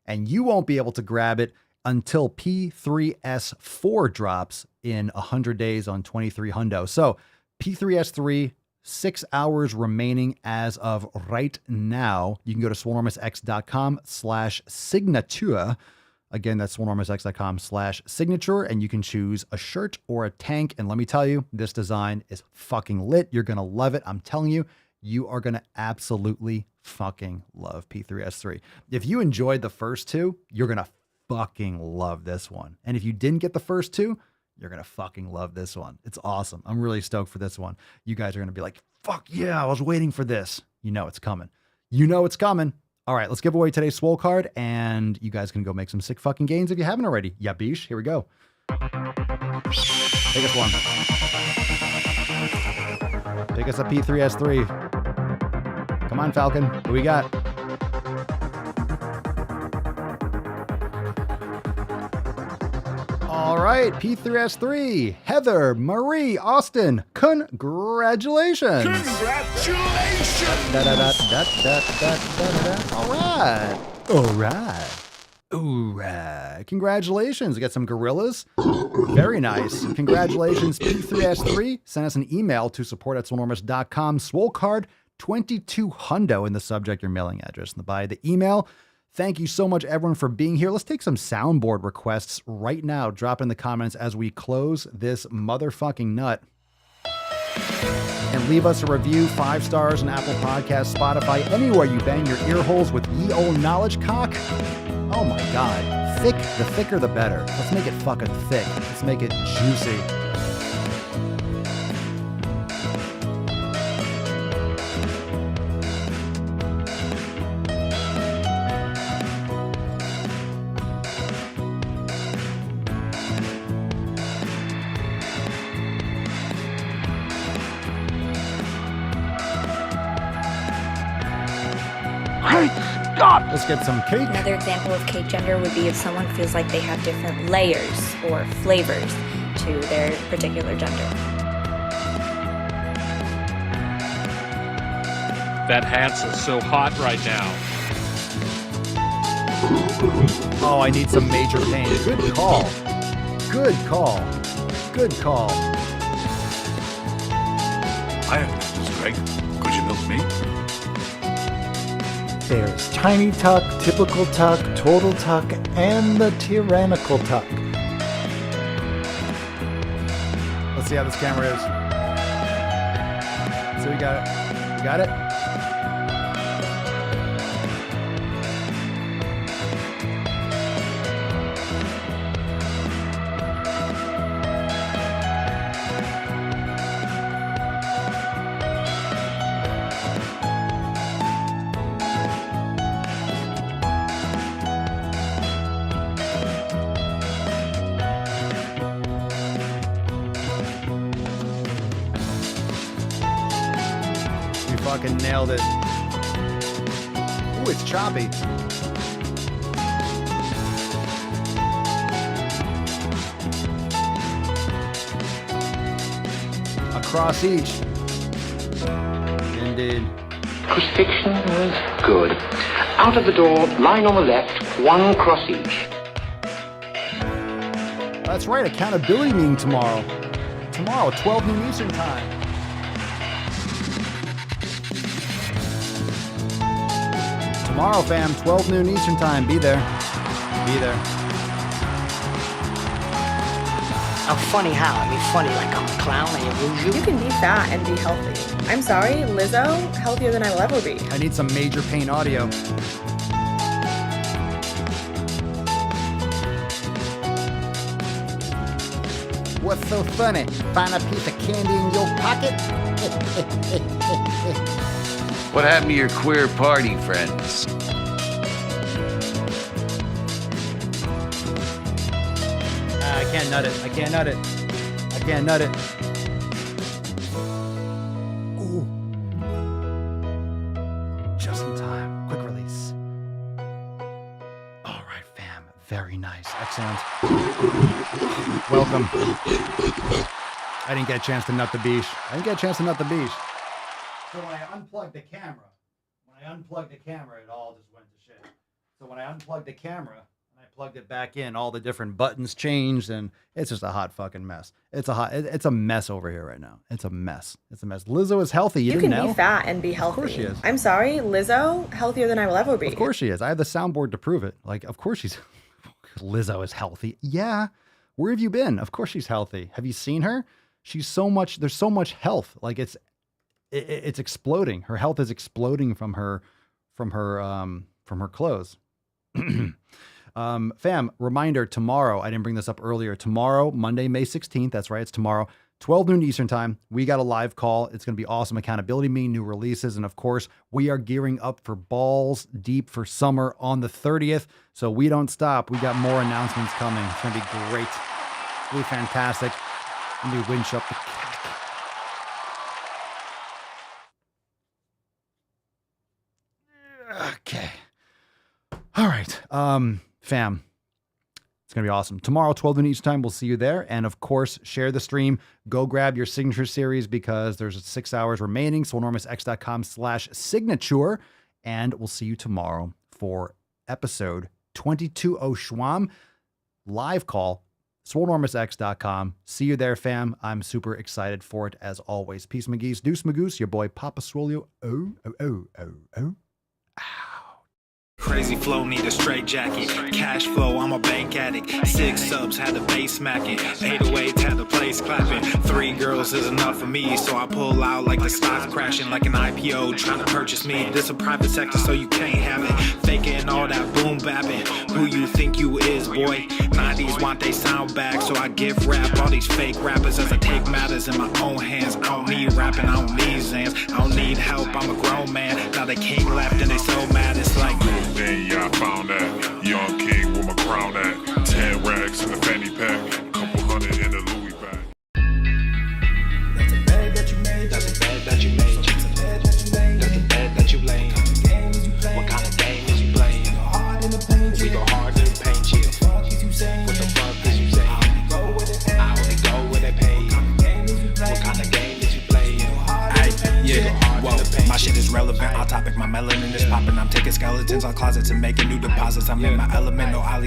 and you won't be able to grab it until P3S4 drops in 100 days on 23 hundo. So P3S3, 6 hours remaining as of right now. You can go to swolenormousx.com/signature. Again, that's swolenormousx.com/signature, and you can choose a shirt or a tank. And let me tell you, this design is fucking lit. You're going to love it. I'm telling you, you are going to absolutely fucking love P3S3. If you enjoyed the first 2, you're going to fucking love this one. And if you didn't get the first 2, you're going to fucking love this one. It's awesome. I'm really stoked for this one. You guys are going to be like, fuck yeah, I was waiting for this. You know it's coming. All right, let's give away today's Swole card, and you guys can go make some sick fucking gains if you haven't already. Yeah, Bish, here we go. Take us one. Pick us a P3S3. Come on, Falcon. Who we got? All right. right, P3S3, Heather, Marie, Austin, congratulations. All right. All right. Congratulations. We got some gorillas. Very nice. Congratulations, P3S3. Send us an email to support@swolenormous.com. Swole card 22 hundo in the subject, your mailing address in the body of the email. Thank you so much, everyone, for being here. Let's take some soundboard requests right now. Drop in the comments as we close this motherfucking nut. And leave us a review, 5 stars on Apple Podcasts, Spotify, anywhere you bang your ear holes with ye old knowledge cock. Oh my God. Thick, the thicker the better. Let's make it fucking thick. Let's make it juicy. Let's get some cake. Another example of cake gender would be if someone feels like they have different layers or flavors to their particular gender. That hat's so hot right now. Oh, I need some major pain. Good call. Good call. Good call. Hi, Mrs. Greg. Could you milk me? There's tiny tuck, typical tuck, total tuck, and the tyrannical tuck. Let's see how this camera is. So we got it. We got it? Fucking nailed it. Ooh, it's choppy. Across each. Indeed. Crucifixion was good. Out of the door, line on the left, 1 cross each. That's right, accountability meeting tomorrow. Tomorrow, 12 noon Eastern time. Tomorrow, fam, 12 noon Eastern time. Be there. Be there. Oh, funny how? I mean, funny like I'm a clown. I amuse you. You can be fat and be healthy. I'm sorry, Lizzo, healthier than I will ever be. I need some major pain audio. What's so funny? Find a piece of candy in your pocket? What happened to your queer party friends? I can't nut it. I can't nut it. I can't nut it. Ooh. Just in time. Quick release. All right, fam. Very nice. Excellent. Welcome. I didn't get a chance to nut the beach. So when I unplugged the camera, it all just went to shit. So when I unplugged the camera and I plugged it back in, all the different buttons changed, and it's just a hot fucking mess. It's a mess over here right now. It's a mess. Lizzo is healthy. You didn't know? You can be fat and be healthy. Of course she is. I'm sorry, Lizzo, healthier than I will ever be. Of course she is. I have the soundboard to prove it. Like, of course she's... Lizzo is healthy. Yeah. Where have you been? Of course she's healthy. Have you seen her? There's so much health. Like it's exploding. Her health is exploding from her clothes. Fam, reminder, tomorrow, I didn't bring this up earlier. Tomorrow, Monday, May 16th. That's right. It's tomorrow, 12 noon Eastern time. We got a live call. It's going to be awesome. Accountability meeting, new releases. And of course, we are gearing up for Balls Deep for summer on the 30th. So we don't stop. We got more announcements coming. It's going to be great. It's going to be fantastic. Let me winch up the Okay. All right. Fam. It's going to be awesome. Tomorrow, 12 noon each time, we'll see you there. And of course, share the stream. Go grab your signature series because there's 6 hours remaining. SwoleNormousX.com/signature. And we'll see you tomorrow for episode 22 Schwam live call. SwoleNormousX.com. See you there, fam. I'm super excited for it as always. Peace, McGee's. Deuce, Magoose. Your boy, Papa Swolio. Oh. Crazy flow, need a straight jacket. Cash flow, I'm a bank addict. 6 subs, had the bass smacking. 808s, had the place clapping. 3 girls is enough for me, so I pull out like the stock crashing. Like an IPO, trying to purchase me. This a private sector, so you can't have it. Faking all that boom bapping. Who you think you is, boy? 90s want they sound back, so I give rap all these fake rappers as I take matters in my own hands. I don't need rapping, I don't need Zans. I don't need help, I'm a grown man. Now they king left and they so mad, it's like... Yeah, I found that young king with my crown at 10 racks in the fanny pack, couple hundred in the Louis bag. That's a bed that you made. That's a bed that you made. That's a bed that you made. That's a bed that you laid. What kind of game is you playing? We go hard in the paint. We go hard in the paint. Chill. What the fuck is you saying? I only go where they pay. What kind of game is you playing? Yeah. Whoa, my shit is relevant. On topic, my melanin is popping. I'm taking skeletons on closets and making new deposits. I'm in my element, no ollie.